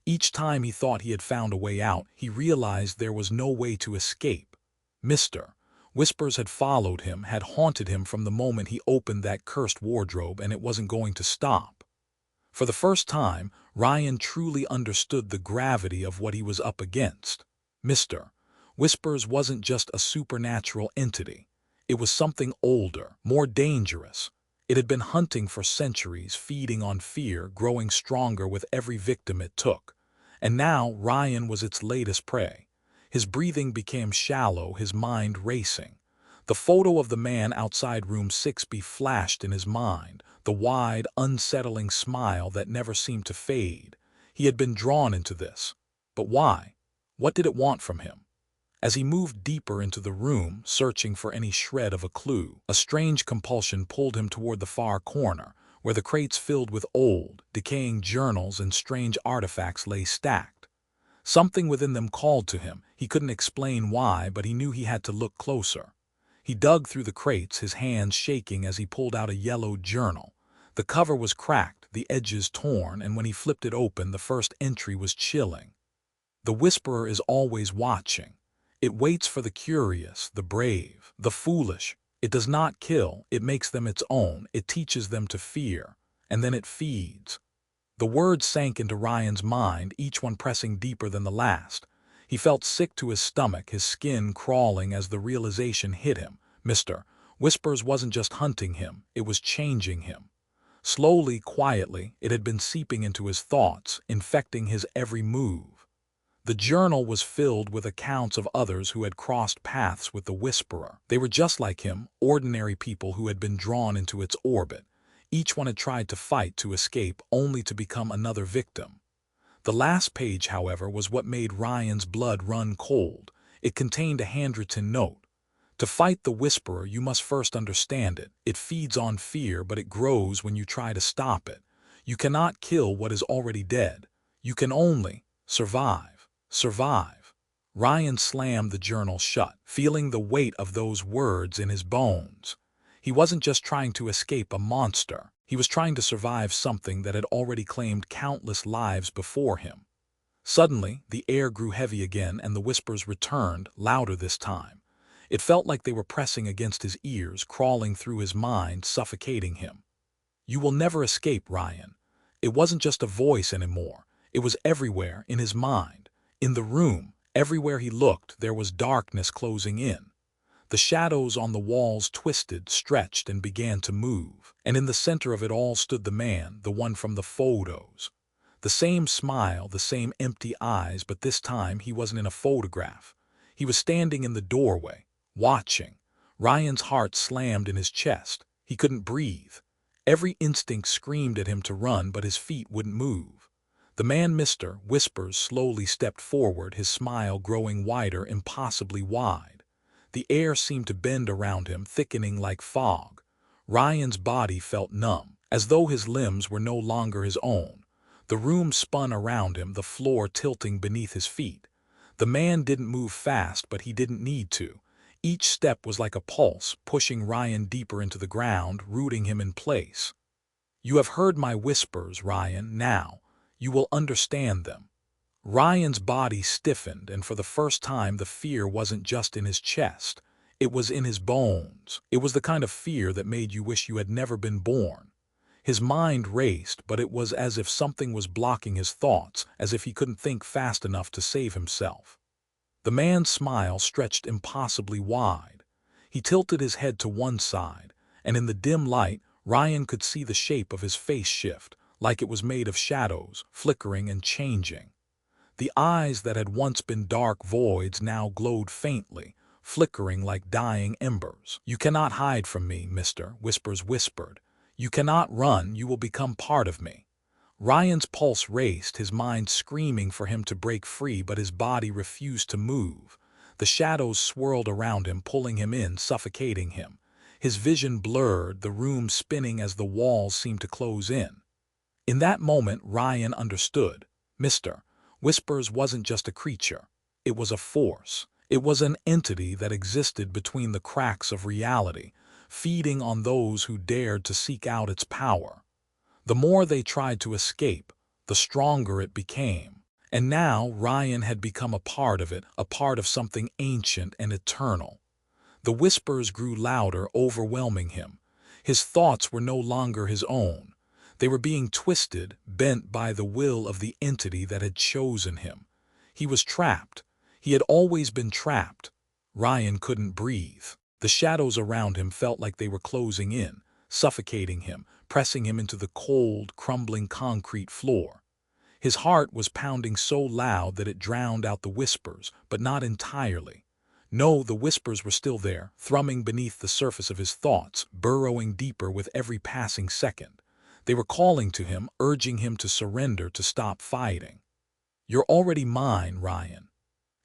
Each time he thought he had found a way out, he realized there was no way to escape. Whispers had followed him, had haunted him from the moment he opened that cursed wardrobe, and it wasn't going to stop. For the first time, Ryan truly understood the gravity of what he was up against. Whispers wasn't just a supernatural entity. It was something older, more dangerous. It had been hunting for centuries, feeding on fear, growing stronger with every victim it took. And now Ryan was its latest prey. His breathing became shallow, his mind racing. The photo of the man outside room 6B flashed in his mind, the wide, unsettling smile that never seemed to fade. He had been drawn into this. But why? What did it want from him? As he moved deeper into the room, searching for any shred of a clue, a strange compulsion pulled him toward the far corner, where the crates filled with old, decaying journals and strange artifacts lay stacked. Something within them called to him. He couldn't explain why, but he knew he had to look closer. He dug through the crates, his hands shaking as he pulled out a yellowed journal. The cover was cracked, the edges torn, and when he flipped it open, the first entry was chilling. "The Whisperer is always watching. It waits for the curious, the brave, the foolish. It does not kill, it makes them its own, it teaches them to fear, and then it feeds." The words sank into Ryan's mind, each one pressing deeper than the last. He felt sick to his stomach, his skin crawling as the realization hit him. Whispers wasn't just hunting him, it was changing him. Slowly, quietly, it had been seeping into his thoughts, infecting his every move. The journal was filled with accounts of others who had crossed paths with the Whisperer. They were just like him, ordinary people who had been drawn into its orbit. Each one had tried to fight to escape, only to become another victim. The last page, however, was what made Ryan's blood run cold. It contained a handwritten note. "To fight the Whisperer, you must first understand it. It feeds on fear, but it grows when you try to stop it. You cannot kill what is already dead. You can only survive. Survive." Ryan slammed the journal shut, feeling the weight of those words in his bones. He wasn't just trying to escape a monster. He was trying to survive something that had already claimed countless lives before him. Suddenly, the air grew heavy again, and the whispers returned, louder this time. It felt like they were pressing against his ears, crawling through his mind, suffocating him. "You will never escape, Ryan." It wasn't just a voice anymore. It was everywhere, in his mind. In the room, everywhere he looked, there was darkness closing in. The shadows on the walls twisted, stretched, and began to move. And in the center of it all stood the man, the one from the photos. The same smile, the same empty eyes, but this time he wasn't in a photograph. He was standing in the doorway, watching. Ryan's heart slammed in his chest. He couldn't breathe. Every instinct screamed at him to run, but his feet wouldn't move. The man, Mr. Whispers, slowly stepped forward, his smile growing wider, impossibly wide. The air seemed to bend around him, thickening like fog. Ryan's body felt numb, as though his limbs were no longer his own. The room spun around him, the floor tilting beneath his feet. The man didn't move fast, but he didn't need to. Each step was like a pulse, pushing Ryan deeper into the ground, rooting him in place. "You have heard my whispers, Ryan. Now, you will understand them." Ryan's body stiffened, and for the first time the fear wasn't just in his chest. It was in his bones. It was the kind of fear that made you wish you had never been born. His mind raced, but it was as if something was blocking his thoughts, as if he couldn't think fast enough to save himself. The man's smile stretched impossibly wide. He tilted his head to one side, and in the dim light, Ryan could see the shape of his face shift, like it was made of shadows, flickering and changing. The eyes that had once been dark voids now glowed faintly, flickering like dying embers. "You cannot hide from me, Mr. Whispers whispered. "You cannot run, you will become part of me." Ryan's pulse raced, his mind screaming for him to break free, but his body refused to move. The shadows swirled around him, pulling him in, suffocating him. His vision blurred, the room spinning as the walls seemed to close in. In that moment, Ryan understood. Mr. Whispers wasn't just a creature. It was a force. It was an entity that existed between the cracks of reality, feeding on those who dared to seek out its power. The more they tried to escape, the stronger it became. And now Ryan had become a part of it, a part of something ancient and eternal. The whispers grew louder, overwhelming him. His thoughts were no longer his own. They were being twisted, bent by the will of the entity that had chosen him. He was trapped. He had always been trapped. Ryan couldn't breathe. The shadows around him felt like they were closing in, suffocating him, pressing him into the cold, crumbling concrete floor. His heart was pounding so loud that it drowned out the whispers, but not entirely. No, the whispers were still there, thrumming beneath the surface of his thoughts, burrowing deeper with every passing second. They were calling to him, urging him to surrender, to stop fighting. "You're already mine, Ryan."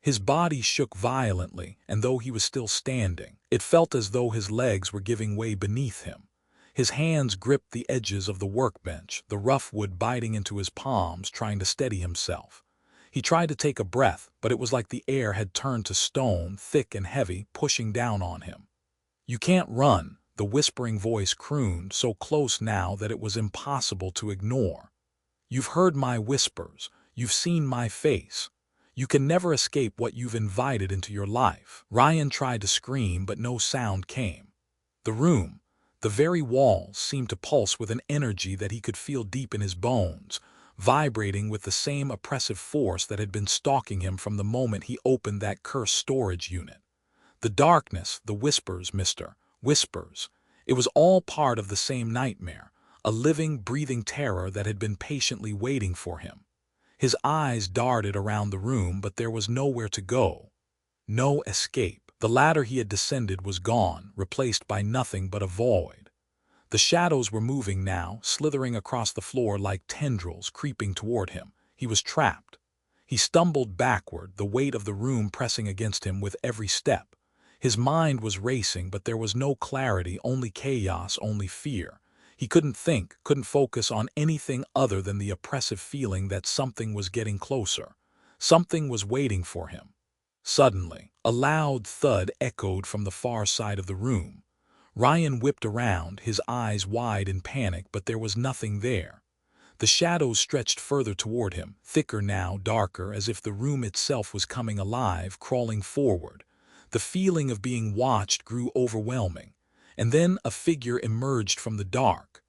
His body shook violently, and though he was still standing, it felt as though his legs were giving way beneath him. His hands gripped the edges of the workbench, the rough wood biting into his palms, trying to steady himself. He tried to take a breath, but it was like the air had turned to stone, thick and heavy, pushing down on him. "You can't run," the whispering voice crooned, so close now that it was impossible to ignore. "You've heard my whispers. You've seen my face. You can never escape what you've invited into your life." Ryan tried to scream, but no sound came. The room, the very walls, seemed to pulse with an energy that he could feel deep in his bones, vibrating with the same oppressive force that had been stalking him from the moment he opened that cursed storage unit. The darkness, the whispers, Mr. Whispers, it was all part of the same nightmare, a living, breathing terror that had been patiently waiting for him. His eyes darted around the room, but there was nowhere to go. No escape. The ladder he had descended was gone, replaced by nothing but a void. The shadows were moving now, slithering across the floor like tendrils, creeping toward him. He was trapped. He stumbled backward, the weight of the room pressing against him with every step. His mind was racing, but there was no clarity, only chaos, only fear. He couldn't think, couldn't focus on anything other than the oppressive feeling that something was getting closer. Something was waiting for him. Suddenly, a loud thud echoed from the far side of the room. Ryan whipped around, his eyes wide in panic, but there was nothing there. The shadows stretched further toward him, thicker now, darker, as if the room itself was coming alive, crawling forward. The feeling of being watched grew overwhelming. And then a figure emerged from the dark.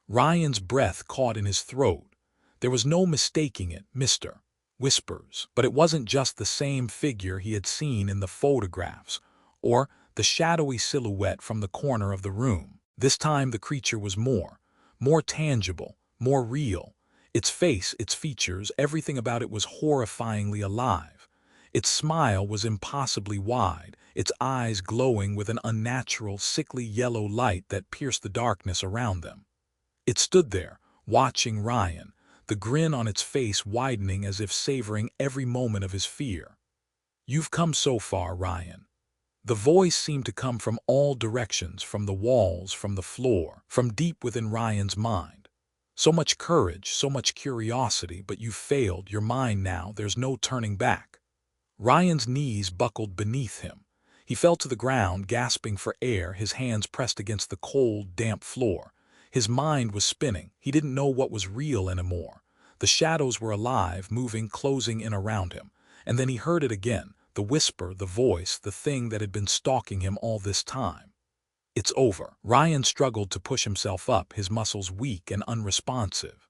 Ryan's breath caught in his throat. There was no mistaking it, Mr. Whispers. But it wasn't just the same figure he had seen in the photographs, or the shadowy silhouette from the corner of the room. This time the creature was more tangible, more real. Its face, its features, everything about it was horrifyingly alive. Its smile was impossibly wide, its eyes glowing with an unnatural, sickly yellow light that pierced the darkness around them. It stood there, watching Ryan, the grin on its face widening as if savoring every moment of his fear. "You've come so far, Ryan." The voice seemed to come from all directions, from the walls, from the floor, from deep within Ryan's mind. "So much courage, so much curiosity, but you've failed. You're mine now. There's no turning back." Ryan's knees buckled beneath him. He fell to the ground, gasping for air, his hands pressed against the cold, damp floor. His mind was spinning. He didn't know what was real anymore. The shadows were alive, moving, closing in around him. And then he heard it again. The whisper, the voice, the thing that had been stalking him all this time. "It's over." Ryan struggled to push himself up, his muscles weak and unresponsive.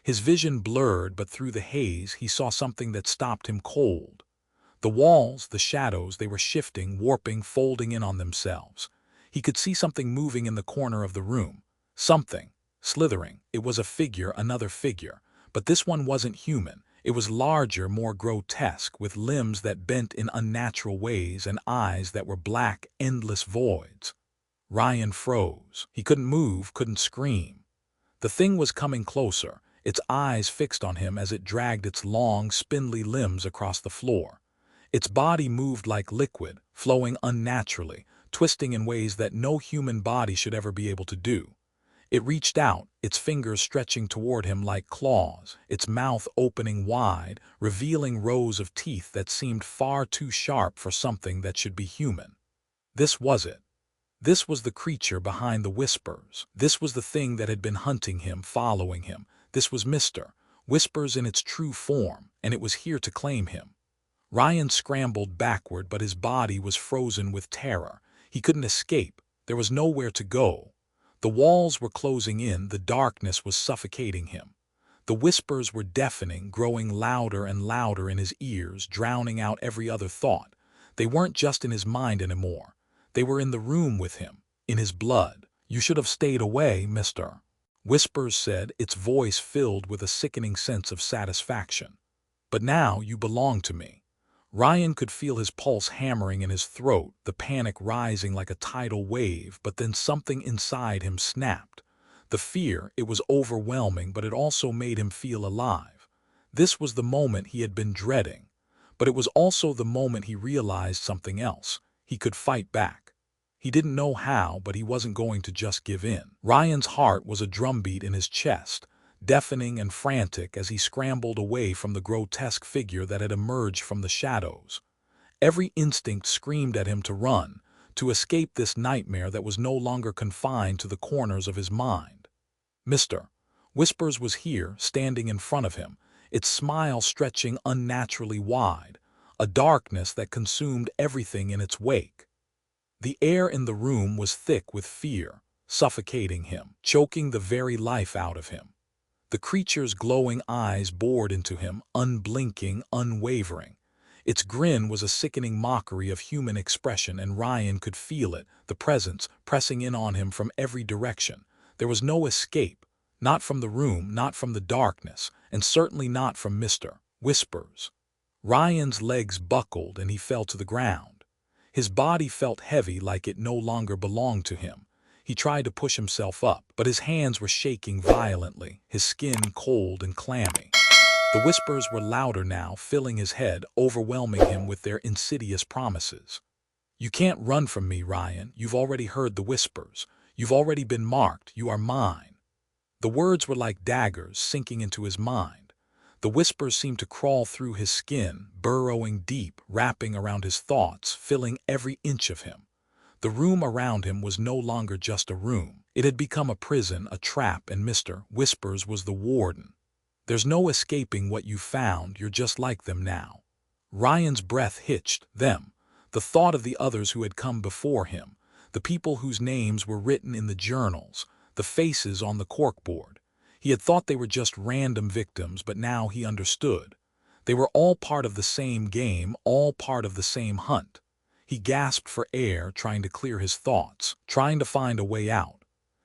His vision blurred, but through the haze he saw something that stopped him cold. The walls, the shadows, they were shifting, warping, folding in on themselves. He could see something moving in the corner of the room. Something, slithering. It was a figure, another figure. But this one wasn't human. It was larger, more grotesque, with limbs that bent in unnatural ways and eyes that were black, endless voids. Ryan froze. He couldn't move, couldn't scream. The thing was coming closer, its eyes fixed on him as it dragged its long, spindly limbs across the floor. Its body moved like liquid, flowing unnaturally, twisting in ways that no human body should ever be able to do. It reached out, its fingers stretching toward him like claws, its mouth opening wide, revealing rows of teeth that seemed far too sharp for something that should be human. This was it. This was the creature behind the whispers. This was the thing that had been hunting him, following him. This was Mr. Whispers in its true form, and it was here to claim him. Ryan scrambled backward, but his body was frozen with terror. He couldn't escape. There was nowhere to go. The walls were closing in, the darkness was suffocating him. The whispers were deafening, growing louder and louder in his ears, drowning out every other thought. They weren't just in his mind anymore. They were in the room with him, in his blood. "You should have stayed away, Mr. Whispers said, its voice filled with a sickening sense of satisfaction. "But now you belong to me." Ryan could feel his pulse hammering in his throat, the panic rising like a tidal wave, but then something inside him snapped. The fear, it was overwhelming, but it also made him feel alive. This was the moment he had been dreading. But it was also the moment he realized something else. He could fight back. He didn't know how, but he wasn't going to just give in. Ryan's heart was a drumbeat in his chest, deafening and frantic as he scrambled away from the grotesque figure that had emerged from the shadows. Every instinct screamed at him to run, to escape this nightmare that was no longer confined to the corners of his mind. Mr. Whispers was here, standing in front of him, its smile stretching unnaturally wide, a darkness that consumed everything in its wake. The air in the room was thick with fear, suffocating him, choking the very life out of him. The creature's glowing eyes bored into him, unblinking, unwavering. Its grin was a sickening mockery of human expression, and Ryan could feel it, the presence, pressing in on him from every direction. There was no escape, not from the room, not from the darkness, and certainly not from Mr. Whispers. Ryan's legs buckled and he fell to the ground. His body felt heavy, like it no longer belonged to him. He tried to push himself up, but his hands were shaking violently, his skin cold and clammy. The whispers were louder now, filling his head, overwhelming him with their insidious promises. "You can't run from me, Ryan. You've already heard the whispers. You've already been marked. You are mine." The words were like daggers sinking into his mind. The whispers seemed to crawl through his skin, burrowing deep, wrapping around his thoughts, filling every inch of him. The room around him was no longer just a room. It had become a prison, a trap, and Mr. Whispers was the warden. "There's no escaping what you found. You're just like them now." Ryan's breath hitched. Them. The thought of the others who had come before him, the people whose names were written in the journals, the faces on the corkboard. He had thought they were just random victims, but now he understood. They were all part of the same game, all part of the same hunt. He gasped for air, trying to clear his thoughts, trying to find a way out.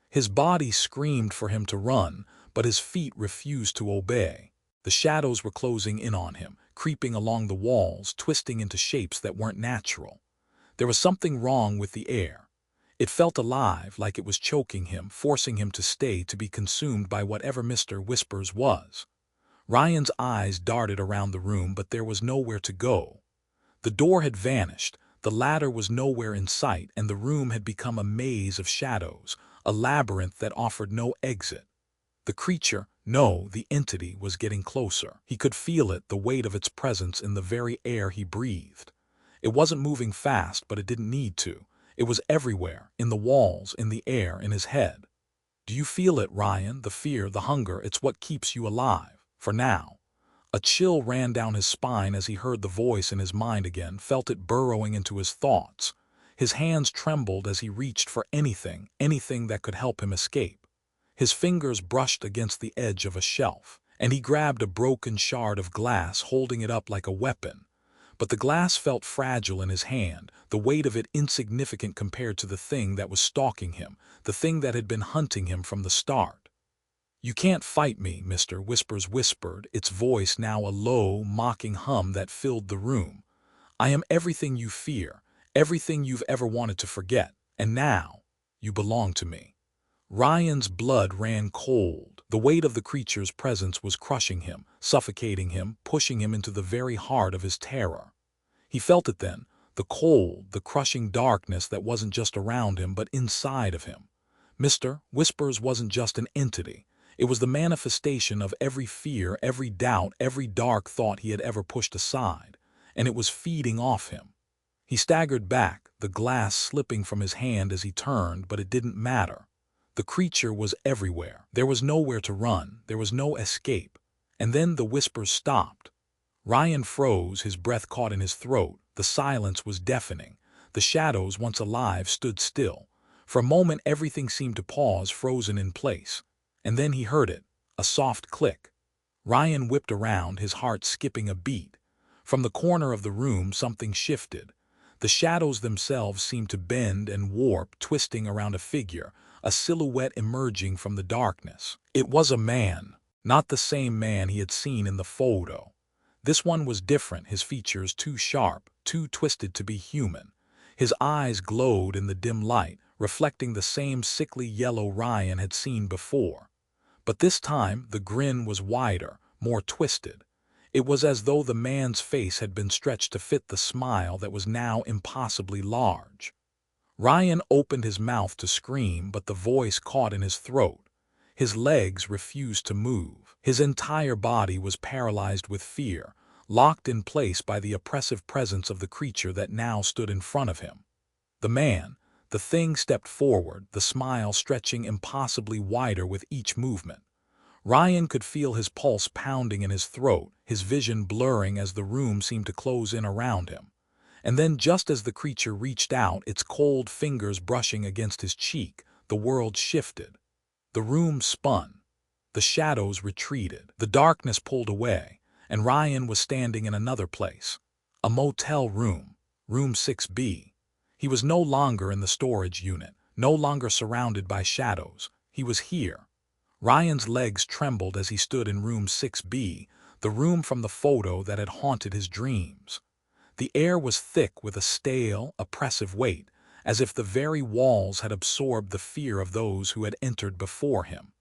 His body screamed for him to run, but his feet refused to obey. The shadows were closing in on him, creeping along the walls, twisting into shapes that weren't natural. There was something wrong with the air. It felt alive, like it was choking him, forcing him to stay, to be consumed by whatever Mr. Whispers was. Ryan's eyes darted around the room, but there was nowhere to go. The door had vanished, the ladder was nowhere in sight, and the room had become a maze of shadows, a labyrinth that offered no exit. The creature, no, the entity, was getting closer. He could feel it, the weight of its presence in the very air he breathed. It wasn't moving fast, but it didn't need to. It was everywhere, in the walls, in the air, in his head. Do you feel it, Ryan? The fear, the hunger, it's what keeps you alive. For now. A chill ran down his spine as he heard the voice in his mind again, felt it burrowing into his thoughts. His hands trembled as he reached for anything that could help him escape. His fingers brushed against the edge of a shelf, and he grabbed a broken shard of glass, holding it up like a weapon. But the glass felt fragile in his hand, the weight of it insignificant compared to the thing that was stalking him, the thing that had been hunting him from the start. "You can't fight me," Mr. Whispers whispered, its voice now a low, mocking hum that filled the room. "I am everything you fear, everything you've ever wanted to forget, and now you belong to me." Ryan's blood ran cold. The weight of the creature's presence was crushing him, suffocating him, pushing him into the very heart of his terror. He felt it then, the cold, the crushing darkness that wasn't just around him but inside of him. Mr. Whispers wasn't just an entity. It was the manifestation of every fear, every doubt, every dark thought he had ever pushed aside, and it was feeding off him. He staggered back, the glass slipping from his hand as he turned, but it didn't matter. The creature was everywhere. There was nowhere to run, there was no escape. And then the whispers stopped. Ryan froze, his breath caught in his throat. The silence was deafening. The shadows, once alive, stood still. For a moment everything seemed to pause, frozen in place. And then he heard it, a soft click. Ryan whipped around, his heart skipping a beat. From the corner of the room something shifted. The shadows themselves seemed to bend and warp, twisting around a figure, a silhouette emerging from the darkness. It was a man, not the same man he had seen in the photo. This one was different, his features too sharp, too twisted to be human. His eyes glowed in the dim light, reflecting the same sickly yellow Ryan had seen before. But this time the grin was wider, more twisted. It was as though the man's face had been stretched to fit the smile that was now impossibly large. Ryan opened his mouth to scream, but the voice caught in his throat. His legs refused to move. His entire body was paralyzed with fear, locked in place by the oppressive presence of the creature that now stood in front of him. The man, the thing, stepped forward, the smile stretching impossibly wider with each movement. Ryan could feel his pulse pounding in his throat, his vision blurring as the room seemed to close in around him. And then, just as the creature reached out, its cold fingers brushing against his cheek, the world shifted. The room spun. The shadows retreated. The darkness pulled away, and Ryan was standing in another place. A motel room, room 6B. He was no longer in the storage unit, no longer surrounded by shadows. He was here. Ryan's legs trembled as he stood in room 6B, the room from the photo that had haunted his dreams. The air was thick with a stale, oppressive weight, as if the very walls had absorbed the fear of those who had entered before him.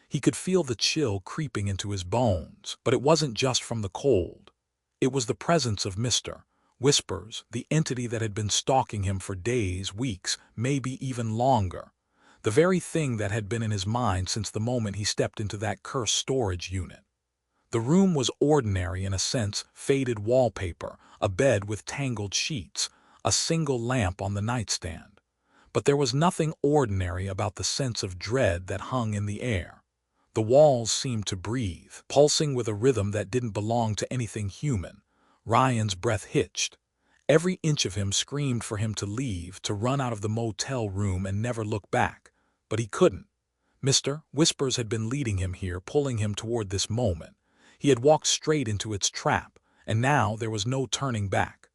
He could feel the chill creeping into his bones, but it wasn't just from the cold. It was the presence of Mr. Whispers, the entity that had been stalking him for days, weeks, maybe even longer. The very thing that had been in his mind since the moment he stepped into that cursed storage unit. The room was ordinary in a sense, faded wallpaper, a bed with tangled sheets, a single lamp on the nightstand. But there was nothing ordinary about the sense of dread that hung in the air. The walls seemed to breathe, pulsing with a rhythm that didn't belong to anything human. Ryan's breath hitched. Every inch of him screamed for him to leave, to run out of the motel room and never look back. But he couldn't. Mr. Whispers had been leading him here, pulling him toward this moment. He had walked straight into its trap, and now there was no turning back.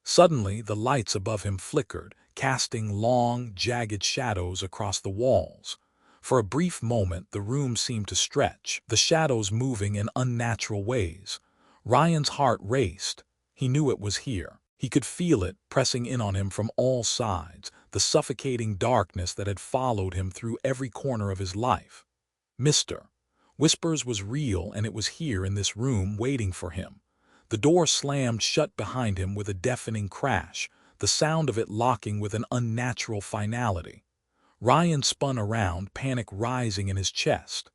Suddenly, the lights above him flickered, casting long, jagged shadows across the walls. For a brief moment, the room seemed to stretch, the shadows moving in unnatural ways. Ryan's heart raced. He knew it was here. He could feel it pressing in on him from all sides, the suffocating darkness that had followed him through every corner of his life. Mr. Whispers was real, and it was here in this room waiting for him. The door slammed shut behind him with a deafening crash, the sound of it locking with an unnatural finality. Ryan spun around, panic rising in his chest.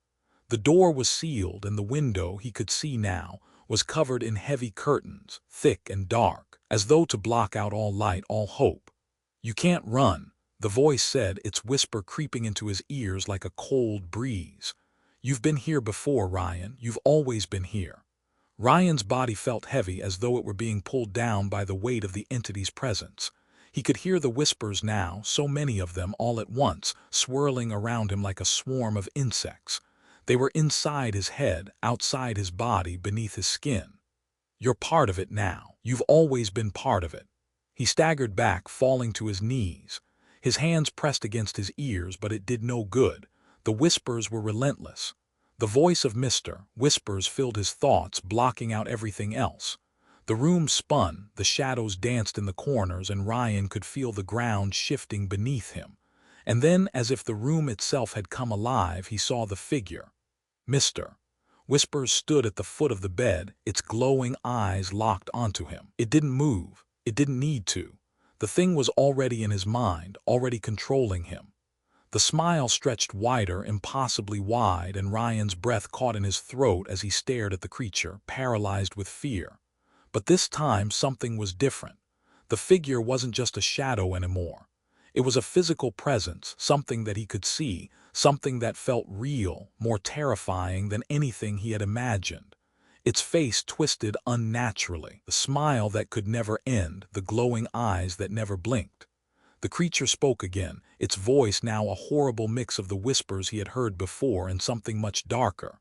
The door was sealed, and the window, he could see now, was covered in heavy curtains, thick and dark, as though to block out all light, all hope. "You can't run," the voice said, its whisper creeping into his ears like a cold breeze. "You've been here before, Ryan. You've always been here." Ryan's body felt heavy, as though it were being pulled down by the weight of the entity's presence. He could hear the whispers now, so many of them all at once, swirling around him like a swarm of insects. They were inside his head, outside his body, beneath his skin. "You're part of it now. You've always been part of it." He staggered back, falling to his knees. His hands pressed against his ears, but it did no good. The whispers were relentless. The voice of Mr. Whispers filled his thoughts, blocking out everything else. The room spun, the shadows danced in the corners, and Ryan could feel the ground shifting beneath him. And then, as if the room itself had come alive, he saw the figure. Mr. Whispers stood at the foot of the bed, its glowing eyes locked onto him. It didn't move. It didn't need to. The thing was already in his mind, already controlling him. The smile stretched wider, impossibly wide, and Ryan's breath caught in his throat as he stared at the creature, paralyzed with fear. But this time something was different. The figure wasn't just a shadow anymore. It was a physical presence, something that he could see, something that felt real, more terrifying than anything he had imagined. Its face twisted unnaturally, the smile that could never end, the glowing eyes that never blinked. The creature spoke again, its voice now a horrible mix of the whispers he had heard before and something much darker.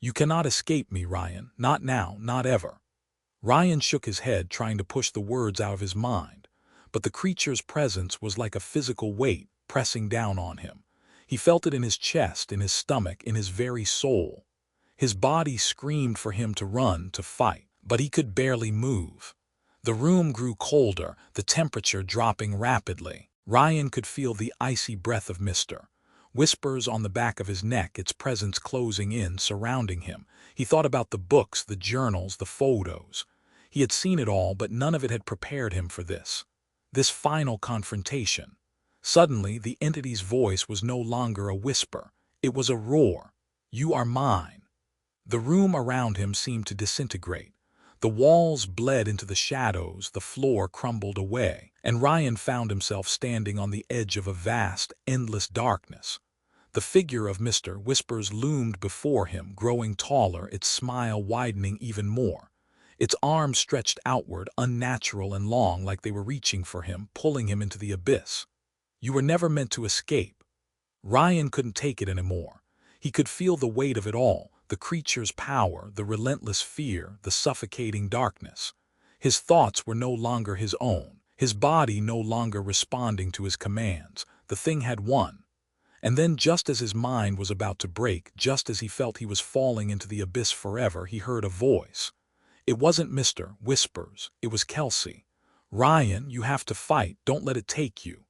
"You cannot escape me, Ryan. Not now, not ever." Ryan shook his head, trying to push the words out of his mind. But the creature's presence was like a physical weight, pressing down on him. He felt it in his chest, in his stomach, in his very soul. His body screamed for him to run, to fight, but he could barely move. The room grew colder, the temperature dropping rapidly. Ryan could feel the icy breath of Mr. Whispers on the back of his neck, its presence closing in, surrounding him. He thought about the books, the journals, the photos. He had seen it all, but none of it had prepared him for this. This final confrontation. Suddenly, the entity's voice was no longer a whisper. It was a roar. "You are mine." The room around him seemed to disintegrate. The walls bled into the shadows, the floor crumbled away, and Ryan found himself standing on the edge of a vast, endless darkness. The figure of Mr. Whispers loomed before him, growing taller, its smile widening even more. Its arms stretched outward, unnatural and long, like they were reaching for him, pulling him into the abyss. "You were never meant to escape." Ryan couldn't take it anymore. He could feel the weight of it all, the creature's power, the relentless fear, the suffocating darkness. His thoughts were no longer his own, his body no longer responding to his commands. The thing had won. And then, just as his mind was about to break, just as he felt he was falling into the abyss forever, he heard a voice. It wasn't Mr. Whispers, it was Kelsey. "Ryan, you have to fight, don't let it take you."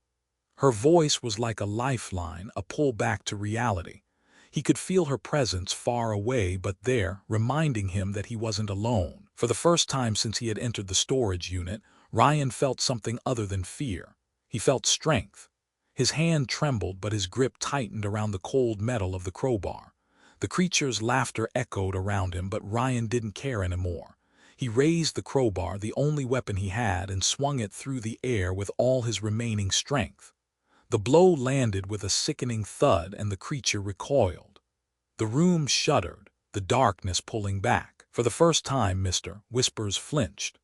Her voice was like a lifeline, a pull back to reality. He could feel her presence far away, but there, reminding him that he wasn't alone. For the first time since he had entered the storage unit, Ryan felt something other than fear. He felt strength. His hand trembled, but his grip tightened around the cold metal of the crowbar. The creature's laughter echoed around him, but Ryan didn't care anymore. He raised the crowbar, the only weapon he had, and swung it through the air with all his remaining strength. The blow landed with a sickening thud, and the creature recoiled. The room shuddered, the darkness pulling back. For the first time, Mr. Whispers flinched.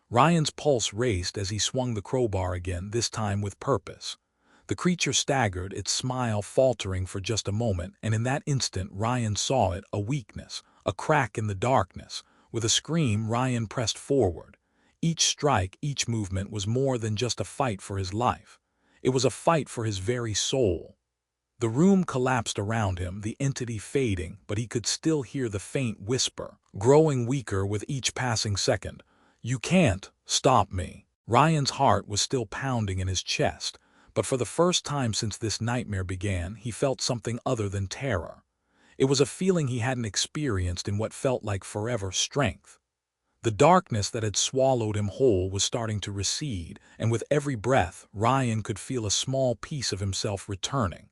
Ryan's pulse raced as he swung the crowbar again, this time with purpose. The creature staggered, its smile faltering for just a moment, and in that instant Ryan saw it, a weakness, a crack in the darkness. With a scream, Ryan pressed forward. Each strike, each movement was more than just a fight for his life. It was a fight for his very soul. The room collapsed around him, the entity fading, but he could still hear the faint whisper, growing weaker with each passing second. "You can't stop me." Ryan's heart was still pounding in his chest, but for the first time since this nightmare began, he felt something other than terror. It was a feeling he hadn't experienced in what felt like forever: strength. The darkness that had swallowed him whole was starting to recede, and with every breath, Ryan could feel a small piece of himself returning.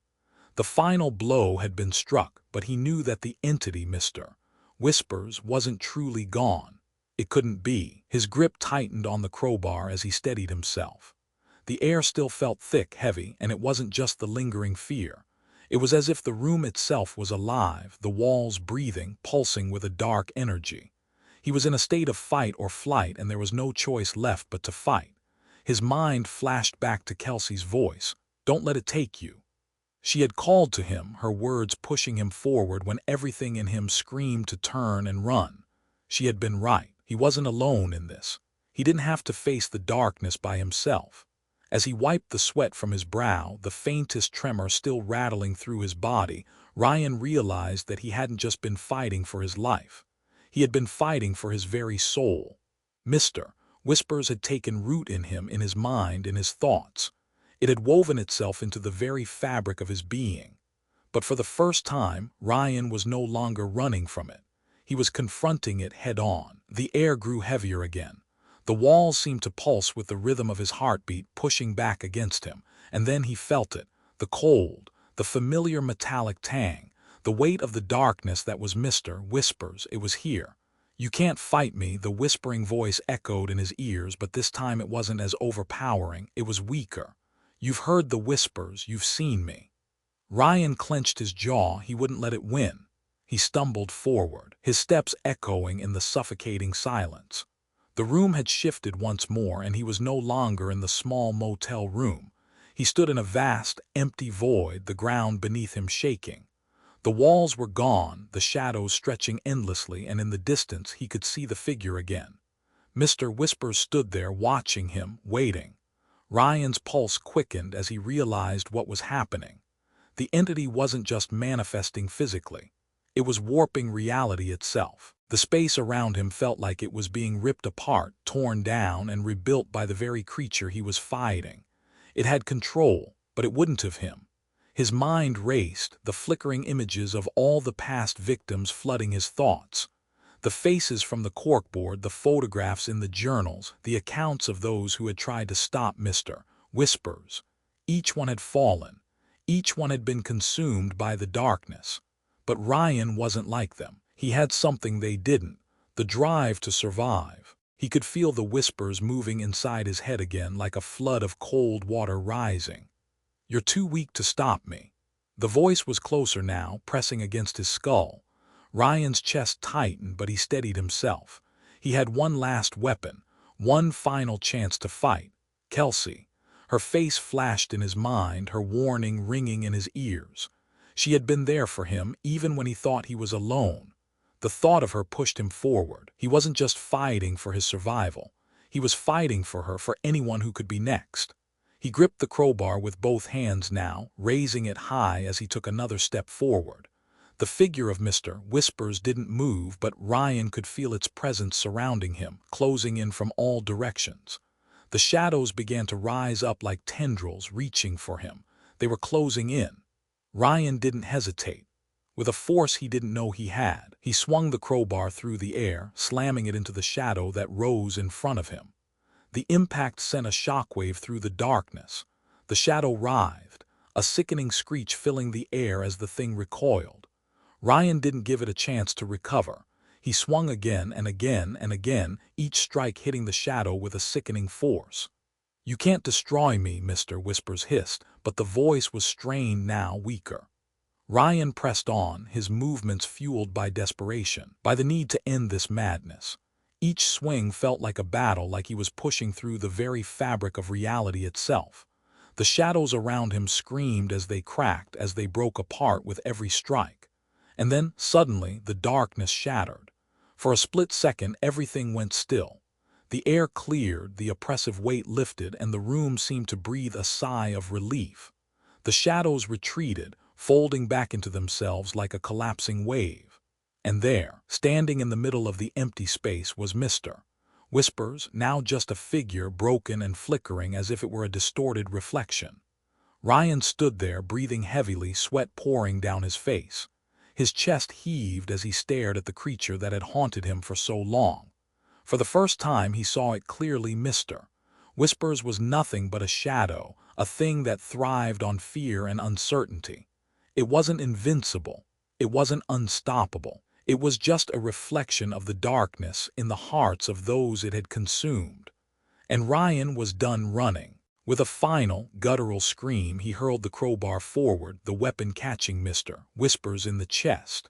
The final blow had been struck, but he knew that the entity, Mr. Whispers, wasn't truly gone. It couldn't be. His grip tightened on the crowbar as he steadied himself. The air still felt thick, heavy, and it wasn't just the lingering fear. It was as if the room itself was alive, the walls breathing, pulsing with a dark energy. He was in a state of fight or flight, and there was no choice left but to fight. His mind flashed back to Kelsey's voice. "Don't let it take you." She had called to him, her words pushing him forward when everything in him screamed to turn and run. She had been right. He wasn't alone in this. He didn't have to face the darkness by himself. As he wiped the sweat from his brow, the faintest tremor still rattling through his body, Ryan realized that he hadn't just been fighting for his life. He had been fighting for his very soul. Mr. Whispers had taken root in him, in his mind, in his thoughts. It had woven itself into the very fabric of his being. But for the first time, Ryan was no longer running from it. He was confronting it head-on. The air grew heavier again. The walls seemed to pulse with the rhythm of his heartbeat pushing back against him, and then he felt it, the cold, the familiar metallic tang, the weight of the darkness that was Mr. Whispers. It was here. "You can't fight me," the whispering voice echoed in his ears, but this time it wasn't as overpowering, it was weaker. "You've heard the whispers, you've seen me." Ryan clenched his jaw, he wouldn't let it win. He stumbled forward, his steps echoing in the suffocating silence. The room had shifted once more, and he was no longer in the small motel room. He stood in a vast, empty void, the ground beneath him shaking. The walls were gone, the shadows stretching endlessly, and in the distance he could see the figure again. Mr. Whispers stood there, watching him, waiting. Ryan's pulse quickened as he realized what was happening. The entity wasn't just manifesting physically. It was warping reality itself. The space around him felt like it was being ripped apart, torn down, and rebuilt by the very creature he was fighting. It had control, but it wouldn't have him. His mind raced, the flickering images of all the past victims flooding his thoughts. The faces from the corkboard, the photographs in the journals, the accounts of those who had tried to stop Mr. Whispers. Each one had fallen. Each one had been consumed by the darkness. But Ryan wasn't like them. He had something they didn't: the drive to survive. He could feel the whispers moving inside his head again, like a flood of cold water rising. "You're too weak to stop me." The voice was closer now, pressing against his skull. Ryan's chest tightened, but he steadied himself. He had one last weapon, one final chance to fight. Kelsey. Her face flashed in his mind, her warning ringing in his ears. She had been there for him, even when he thought he was alone. The thought of her pushed him forward. He wasn't just fighting for his survival. He was fighting for her, for anyone who could be next. He gripped the crowbar with both hands now, raising it high as he took another step forward. The figure of Mr. Whispers didn't move, but Ryan could feel its presence surrounding him, closing in from all directions. The shadows began to rise up like tendrils, reaching for him. They were closing in. Ryan didn't hesitate. With a force he didn't know he had, he swung the crowbar through the air, slamming it into the shadow that rose in front of him. The impact sent a shockwave through the darkness. The shadow writhed, a sickening screech filling the air as the thing recoiled. Ryan didn't give it a chance to recover. He swung again and again and again, each strike hitting the shadow with a sickening force. "You can't destroy me," Mr. Whispers hissed, but the voice was strained now, weaker. Ryan pressed on, his movements fueled by desperation, by the need to end this madness. Each swing felt like a battle, like he was pushing through the very fabric of reality itself. The shadows around him screamed as they cracked, as they broke apart with every strike. And then, suddenly, the darkness shattered. For a split second, everything went still. The air cleared, the oppressive weight lifted, and the room seemed to breathe a sigh of relief. The shadows retreated, folding back into themselves like a collapsing wave. And there, standing in the middle of the empty space, was Mr. Whispers, now just a figure, broken and flickering as if it were a distorted reflection. Ryan stood there, breathing heavily, sweat pouring down his face. His chest heaved as he stared at the creature that had haunted him for so long. For the first time he saw it clearly. Mr. Whispers was nothing but a shadow, a thing that thrived on fear and uncertainty. It wasn't invincible. It wasn't unstoppable. It was just a reflection of the darkness in the hearts of those it had consumed. And Ryan was done running. With a final, guttural scream, he hurled the crowbar forward, the weapon catching Mr. Whispers in the chest.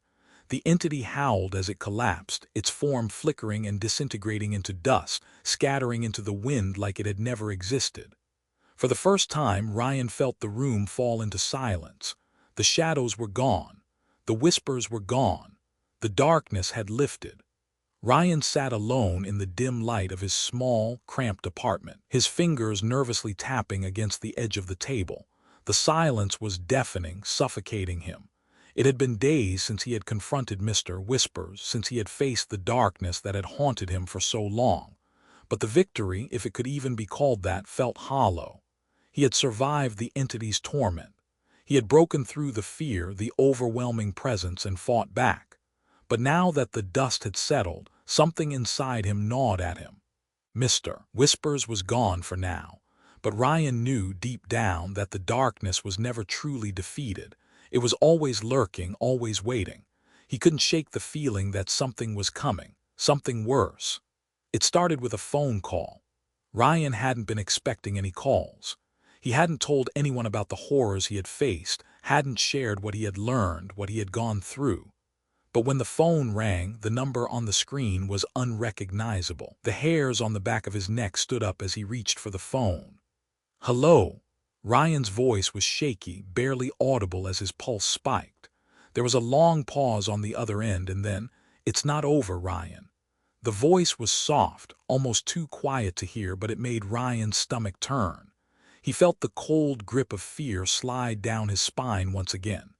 The entity howled as it collapsed, its form flickering and disintegrating into dust, scattering into the wind like it had never existed. For the first time, Ryan felt the room fall into silence. The shadows were gone. The whispers were gone. The darkness had lifted. Ryan sat alone in the dim light of his small, cramped apartment, his fingers nervously tapping against the edge of the table. The silence was deafening, suffocating him. It had been days since he had confronted Mr. Whispers, since he had faced the darkness that had haunted him for so long. But the victory, if it could even be called that, felt hollow. He had survived the entity's torment. He had broken through the fear, the overwhelming presence, and fought back. But now that the dust had settled, something inside him gnawed at him. Mr. Whispers was gone for now, but Ryan knew deep down that the darkness was never truly defeated. It was always lurking, always waiting. He couldn't shake the feeling that something was coming, something worse. It started with a phone call. Ryan hadn't been expecting any calls. He hadn't told anyone about the horrors he had faced, hadn't shared what he had learned, what he had gone through. But when the phone rang, the number on the screen was unrecognizable. The hairs on the back of his neck stood up as he reached for the phone. "Hello?" Ryan's voice was shaky, barely audible as his pulse spiked. There was a long pause on the other end, and then, "It's not over, Ryan." The voice was soft, almost too quiet to hear, but it made Ryan's stomach turn. He felt the cold grip of fear slide down his spine once again.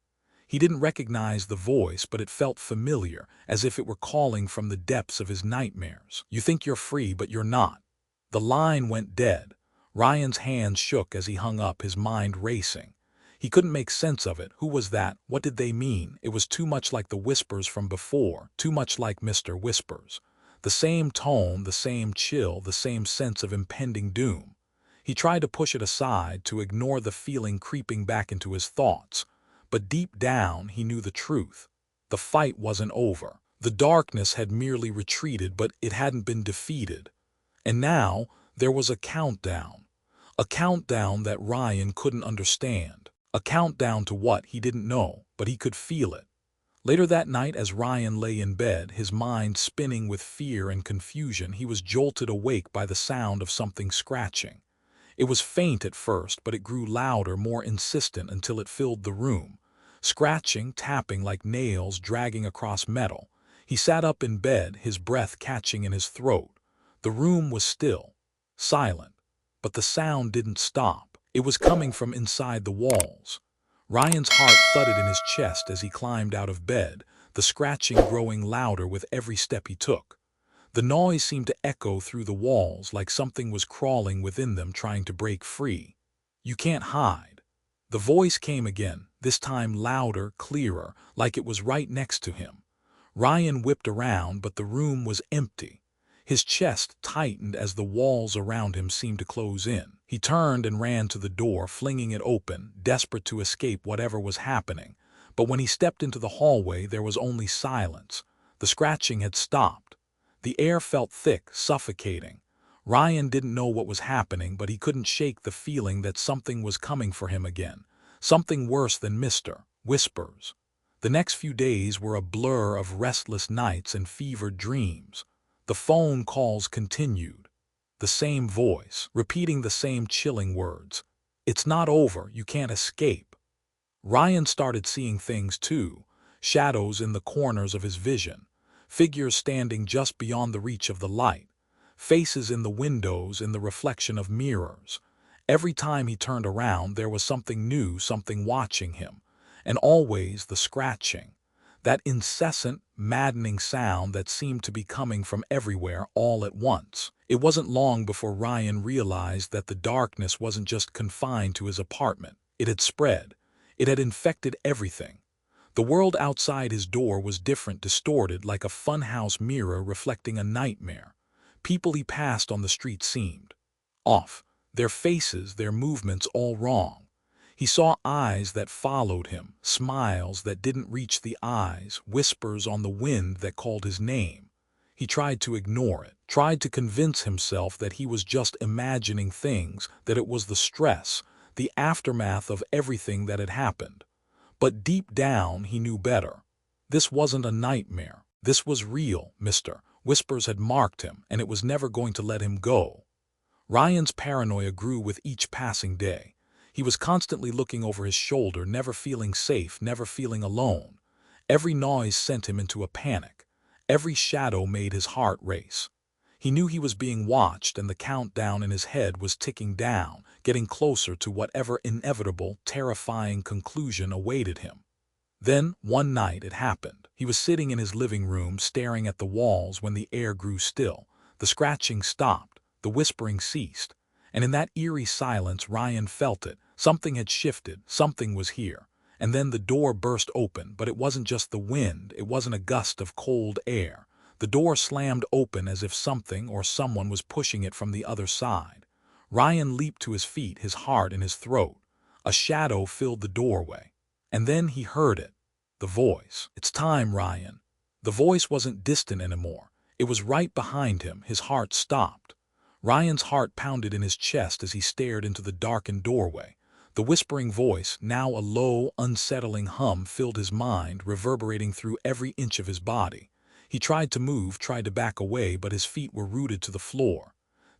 He didn't recognize the voice, but it felt familiar, as if it were calling from the depths of his nightmares. "You think you're free, but you're not." The line went dead. Ryan's hands shook as he hung up, his mind racing. He couldn't make sense of it. Who was that? What did they mean? It was too much like the whispers from before, too much like Mr. Whispers. The same tone, the same chill, the same sense of impending doom. He tried to push it aside, to ignore the feeling creeping back into his thoughts. But deep down, he knew the truth. The fight wasn't over. The darkness had merely retreated, but it hadn't been defeated. And now, there was a countdown. A countdown that Ryan couldn't understand. A countdown to what he didn't know, but he could feel it. Later that night, as Ryan lay in bed, his mind spinning with fear and confusion, he was jolted awake by the sound of something scratching. It was faint at first, but it grew louder, more insistent, until it filled the room. Scratching, tapping like nails dragging across metal. He sat up in bed, his breath catching in his throat. The room was still, silent. But the sound didn't stop. It was coming from inside the walls. Ryan's heart thudded in his chest as he climbed out of bed, the scratching growing louder with every step he took. The noise seemed to echo through the walls, like something was crawling within them, trying to break free. "You can't hide." The voice came again, this time louder, clearer, like it was right next to him. Ryan whipped around, but the room was empty. His chest tightened as the walls around him seemed to close in. He turned and ran to the door, flinging it open, desperate to escape whatever was happening. But when he stepped into the hallway, there was only silence. The scratching had stopped. The air felt thick, suffocating. Ryan didn't know what was happening, but he couldn't shake the feeling that something was coming for him again. Something worse than Mr. Whispers. The next few days were a blur of restless nights and fevered dreams. The phone calls continued. The same voice, repeating the same chilling words. "It's not over, you can't escape." Ryan started seeing things too, shadows in the corners of his vision, figures standing just beyond the reach of the light. faces in the windows, in the reflection of mirrors. Every time he turned around, there was something new, something watching him. And always the scratching. That incessant, maddening sound that seemed to be coming from everywhere all at once. It wasn't long before Ryan realized that the darkness wasn't just confined to his apartment. It had spread. It had infected everything. The world outside his door was different, distorted, like a funhouse mirror reflecting a nightmare. People he passed on the street seemed off. Their faces, their movements, all wrong. He saw eyes that followed him, smiles that didn't reach the eyes, whispers on the wind that called his name. He tried to ignore it, tried to convince himself that he was just imagining things, that it was the stress, the aftermath of everything that had happened. But deep down he knew better. This wasn't a nightmare. This was real, mister. Whispers had marked him, and it was never going to let him go. Ryan's paranoia grew with each passing day. He was constantly looking over his shoulder, never feeling safe, never feeling alone. Every noise sent him into a panic. Every shadow made his heart race. He knew he was being watched, and the countdown in his head was ticking down, getting closer to whatever inevitable, terrifying conclusion awaited him. Then, one night, it happened. He was sitting in his living room, staring at the walls when the air grew still. The scratching stopped, the whispering ceased. And in that eerie silence, Ryan felt it. Something had shifted, something was here. And then the door burst open, but it wasn't just the wind, it wasn't a gust of cold air. The door slammed open as if something or someone was pushing it from the other side. Ryan leaped to his feet, his heart in his throat. A shadow filled the doorway. And then he heard it. The voice. "It's time, Ryan." The voice wasn't distant anymore. It was right behind him. His heart stopped. Ryan's heart pounded in his chest as he stared into the darkened doorway. The whispering voice, now a low, unsettling hum, filled his mind, reverberating through every inch of his body. He tried to move, tried to back away, but his feet were rooted to the floor.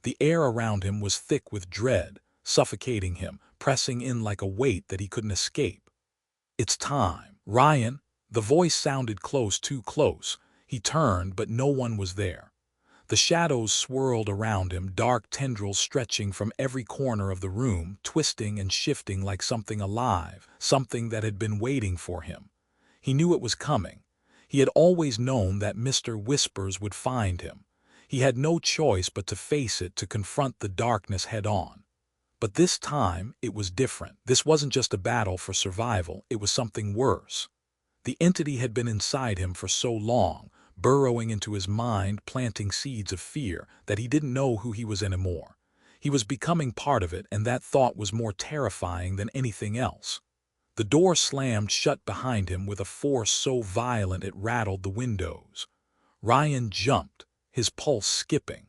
The air around him was thick with dread, suffocating him, pressing in like a weight that he couldn't escape. "It's time, Ryan." The voice sounded close, too close. He turned, but no one was there. The shadows swirled around him, dark tendrils stretching from every corner of the room, twisting and shifting like something alive, something that had been waiting for him. He knew it was coming. He had always known that Mr. Whispers would find him. He had no choice but to face it, to confront the darkness head-on. But this time, it was different. This wasn't just a battle for survival, it was something worse. The entity had been inside him for so long, burrowing into his mind, planting seeds of fear, that he didn't know who he was anymore. He was becoming part of it, and that thought was more terrifying than anything else. The door slammed shut behind him with a force so violent it rattled the windows. Ryan jumped, his pulse skipping.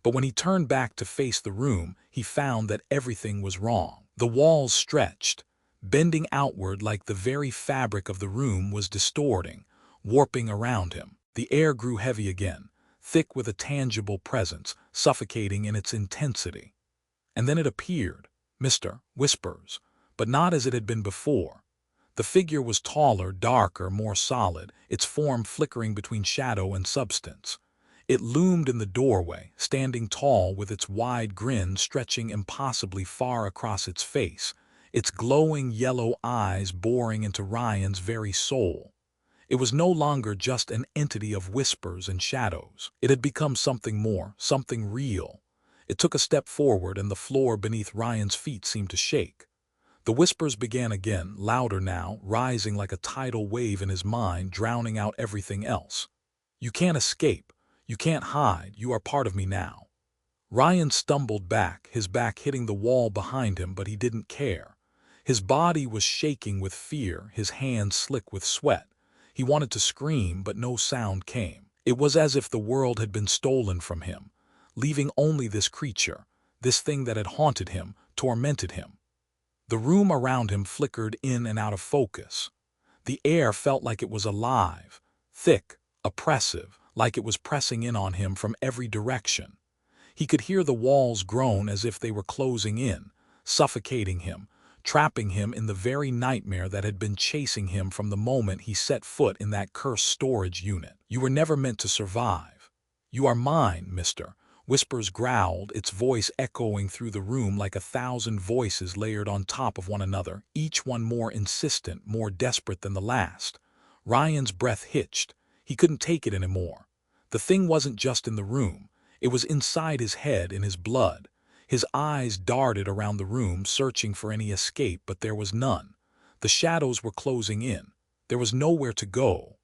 But when he turned back to face the room, he found that everything was wrong. The walls stretched, bending outward like the very fabric of the room was distorting, warping around him. The air grew heavy again, thick with a tangible presence, suffocating in its intensity. And then it appeared, Mr. Whispers, but not as it had been before. The figure was taller, darker, more solid, its form flickering between shadow and substance. It loomed in the doorway, standing tall with its wide grin stretching impossibly far across its face, its glowing yellow eyes boring into Ryan's very soul. It was no longer just an entity of whispers and shadows. It had become something more, something real. It took a step forward, and the floor beneath Ryan's feet seemed to shake. The whispers began again, louder now, rising like a tidal wave in his mind, drowning out everything else. "You can't escape. You can't hide. You are part of me now." Ryan stumbled back, his back hitting the wall behind him, but he didn't care. His body was shaking with fear, his hands slick with sweat. He wanted to scream, but no sound came. It was as if the world had been stolen from him, leaving only this creature, this thing that had haunted him, tormented him. The room around him flickered in and out of focus. The air felt like it was alive, thick, oppressive, like it was pressing in on him from every direction. He could hear the walls groan as if they were closing in, suffocating him, trapping him in the very nightmare that had been chasing him from the moment he set foot in that cursed storage unit. "You were never meant to survive. You are mine, Mr. Whispers growled, its voice echoing through the room like 1,000 voices layered on top of one another, each one more insistent, more desperate than the last. Ryan's breath hitched. He couldn't take it anymore. The thing wasn't just in the room. It was inside his head, in his blood. His eyes darted around the room, searching for any escape, but there was none. The shadows were closing in. There was nowhere to go.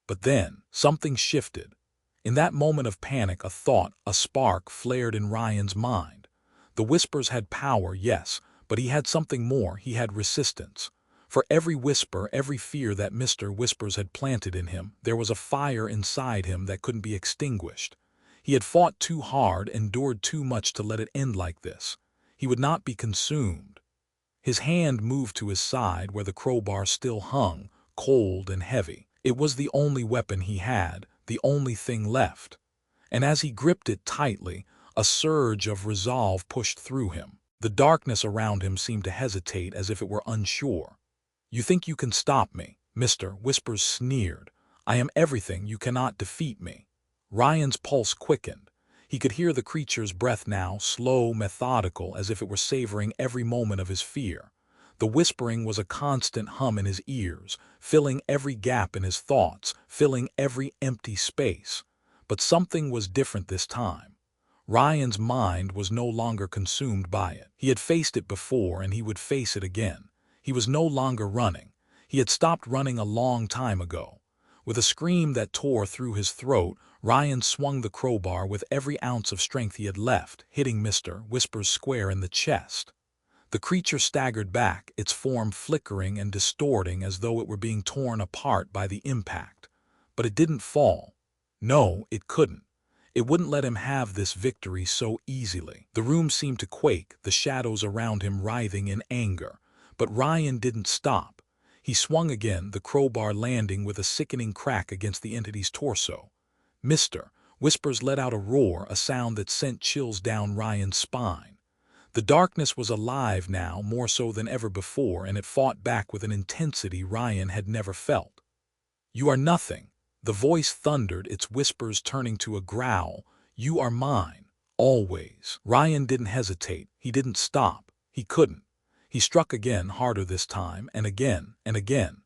But then, something shifted. In that moment of panic, a thought, a spark, flared in Ryan's mind. The whispers had power, yes, but he had something more. He had resistance. For every whisper, every fear that Mr. Whispers had planted in him, there was a fire inside him that couldn't be extinguished. He had fought too hard, endured too much to let it end like this. He would not be consumed. His hand moved to his side where the crowbar still hung, cold and heavy. It was the only weapon he had, the only thing left. And as he gripped it tightly, a surge of resolve pushed through him. The darkness around him seemed to hesitate as if it were unsure. "You think you can stop me?" Mr. Whispers sneered. "I am everything. You cannot defeat me." Ryan's pulse quickened. He could hear the creature's breath now, slow, methodical, as if it were savoring every moment of his fear. The whispering was a constant hum in his ears, filling every gap in his thoughts, filling every empty space. But something was different this time. Ryan's mind was no longer consumed by it. He had faced it before, and he would face it again. He was no longer running. He had stopped running a long time ago. With a scream that tore through his throat, Ryan swung the crowbar with every ounce of strength he had left, hitting Mr. Whispers square in the chest. The creature staggered back, its form flickering and distorting as though it were being torn apart by the impact. But it didn't fall. No, it couldn't. It wouldn't let him have this victory so easily. The room seemed to quake, the shadows around him writhing in anger. But Ryan didn't stop. He swung again, the crowbar landing with a sickening crack against the entity's torso. Mr. Whispers let out a roar, a sound that sent chills down Ryan's spine. The darkness was alive now, more so than ever before, and it fought back with an intensity Ryan had never felt. "You are nothing." The voice thundered, its whispers turning to a growl. "You are mine. Always." Ryan didn't hesitate. He didn't stop. He couldn't. He struck again, harder this time, and again, and again.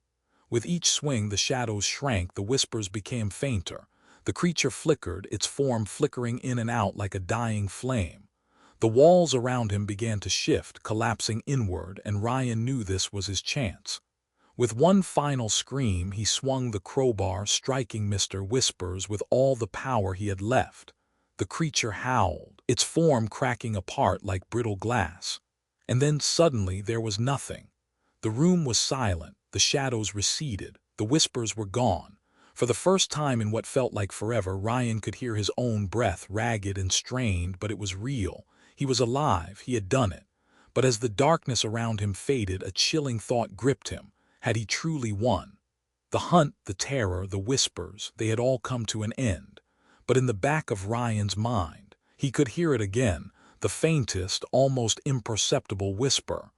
With each swing the shadows shrank, the whispers became fainter. The creature flickered, its form flickering in and out like a dying flame. The walls around him began to shift, collapsing inward, and Ryan knew this was his chance. With one final scream, he swung the crowbar, striking Mr. Whispers with all the power he had left. The creature howled, its form cracking apart like brittle glass. And then suddenly there was nothing. The room was silent, the shadows receded, the whispers were gone. For the first time in what felt like forever, Ryan could hear his own breath, ragged and strained, but it was real. He was alive, he had done it. But as the darkness around him faded, a chilling thought gripped him. Had he truly won? The hunt, the terror, the whispers, they had all come to an end. But in the back of Ryan's mind, he could hear it again, the faintest, almost imperceptible whisper.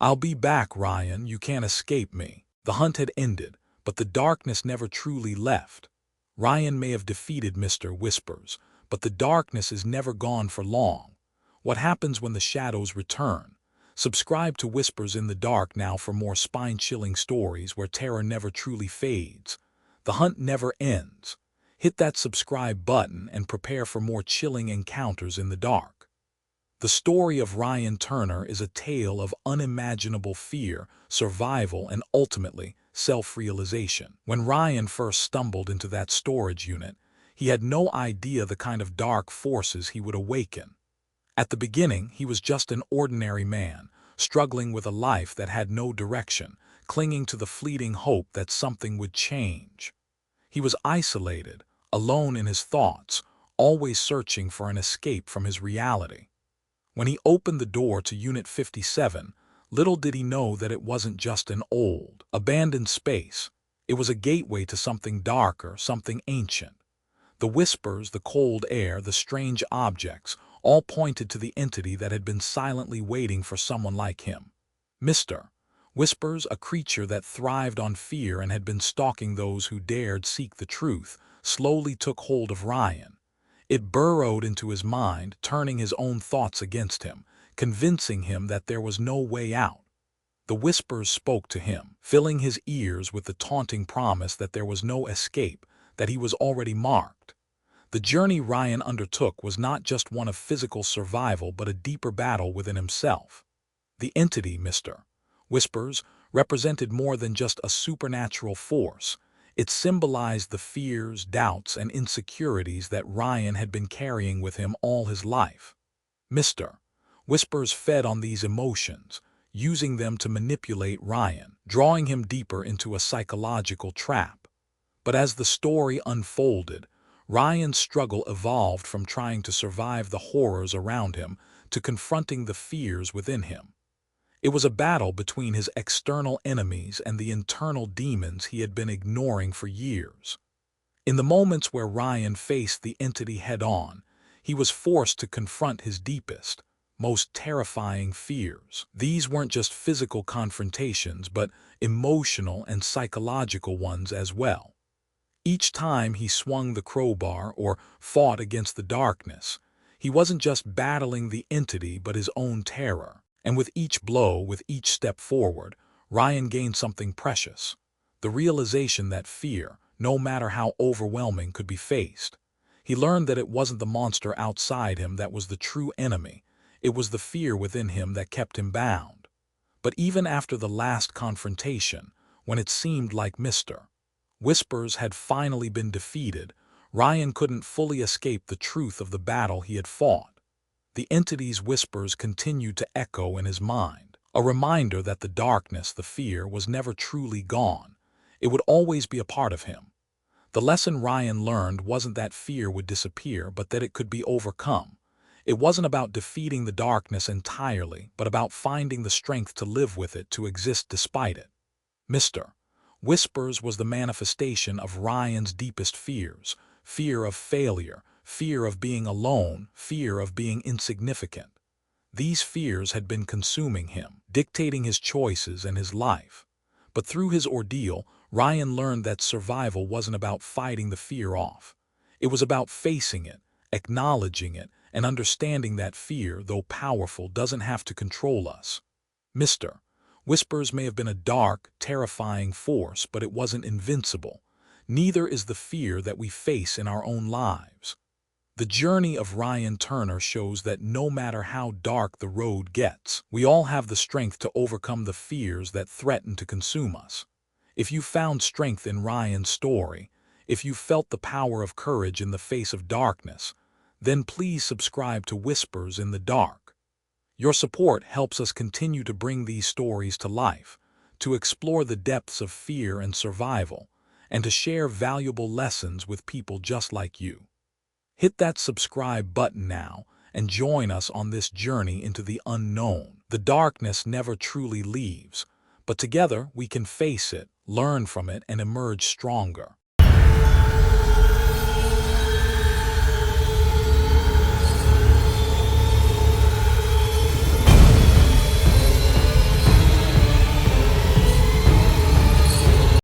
"I'll be back, Ryan, you can't escape me." The hunt had ended, but the darkness never truly left. Ryan may have defeated Mr. Whispers, but the darkness is never gone for long. What happens when the shadows return? Subscribe to Whispers in the Dark now for more spine-chilling stories where terror never truly fades. The hunt never ends. Hit that subscribe button and prepare for more chilling encounters in the dark. The story of Ryan Turner is a tale of unimaginable fear, survival, and ultimately, self-realization. When Ryan first stumbled into that storage unit, he had no idea the kind of dark forces he would awaken. At the beginning, he was just an ordinary man, struggling with a life that had no direction, clinging to the fleeting hope that something would change. He was isolated, alone in his thoughts, always searching for an escape from his reality. When he opened the door to Unit 57, little did he know that it wasn't just an old, abandoned space. It was a gateway to something darker, something ancient. The whispers, the cold air, the strange objects, all pointed to the entity that had been silently waiting for someone like him. Mr. Whispers, a creature that thrived on fear and had been stalking those who dared seek the truth, slowly took hold of Ryan. It burrowed into his mind, turning his own thoughts against him, convincing him that there was no way out. The whispers spoke to him, filling his ears with the taunting promise that there was no escape, that he was already marked. The journey Ryan undertook was not just one of physical survival but a deeper battle within himself. The entity, Mr. Whispers, represented more than just a supernatural force. It symbolized the fears, doubts, and insecurities that Ryan had been carrying with him all his life. Mr. Whispers fed on these emotions, using them to manipulate Ryan, drawing him deeper into a psychological trap. But as the story unfolded, Ryan's struggle evolved from trying to survive the horrors around him to confronting the fears within him. It was a battle between his external enemies and the internal demons he had been ignoring for years. In the moments where Ryan faced the entity head-on, he was forced to confront his deepest, most terrifying fears. These weren't just physical confrontations, but emotional and psychological ones as well. Each time he swung the crowbar or fought against the darkness, he wasn't just battling the entity but his own terror. And with each blow, with each step forward, Ryan gained something precious: the realization that fear, no matter how overwhelming, could be faced. He learned that it wasn't the monster outside him that was the true enemy. It was the fear within him that kept him bound. But even after the last confrontation, when it seemed like Mr. Whispers had finally been defeated, Ryan couldn't fully escape the truth of the battle he had fought. The entity's whispers continued to echo in his mind, a reminder that the darkness, the fear, was never truly gone. It would always be a part of him. The lesson Ryan learned wasn't that fear would disappear, but that it could be overcome. It wasn't about defeating the darkness entirely, but about finding the strength to live with it, to exist despite it. Mr. Whispers was the manifestation of Ryan's deepest fears: fear of failure, fear of being alone, fear of being insignificant. These fears had been consuming him, dictating his choices and his life. But through his ordeal, Ryan learned that survival wasn't about fighting the fear off. It was about facing it, acknowledging it, and understanding that fear, though powerful, doesn't have to control us. Mr. Whispers may have been a dark, terrifying force, but it wasn't invincible. Neither is the fear that we face in our own lives. The journey of Ryan Turner shows that no matter how dark the road gets, we all have the strength to overcome the fears that threaten to consume us. If you found strength in Ryan's story, if you felt the power of courage in the face of darkness, then please subscribe to Whispers in the Dark. Your support helps us continue to bring these stories to life, to explore the depths of fear and survival, and to share valuable lessons with people just like you. Hit that subscribe button now and join us on this journey into the unknown. The darkness never truly leaves, but together we can face it, learn from it, and emerge stronger.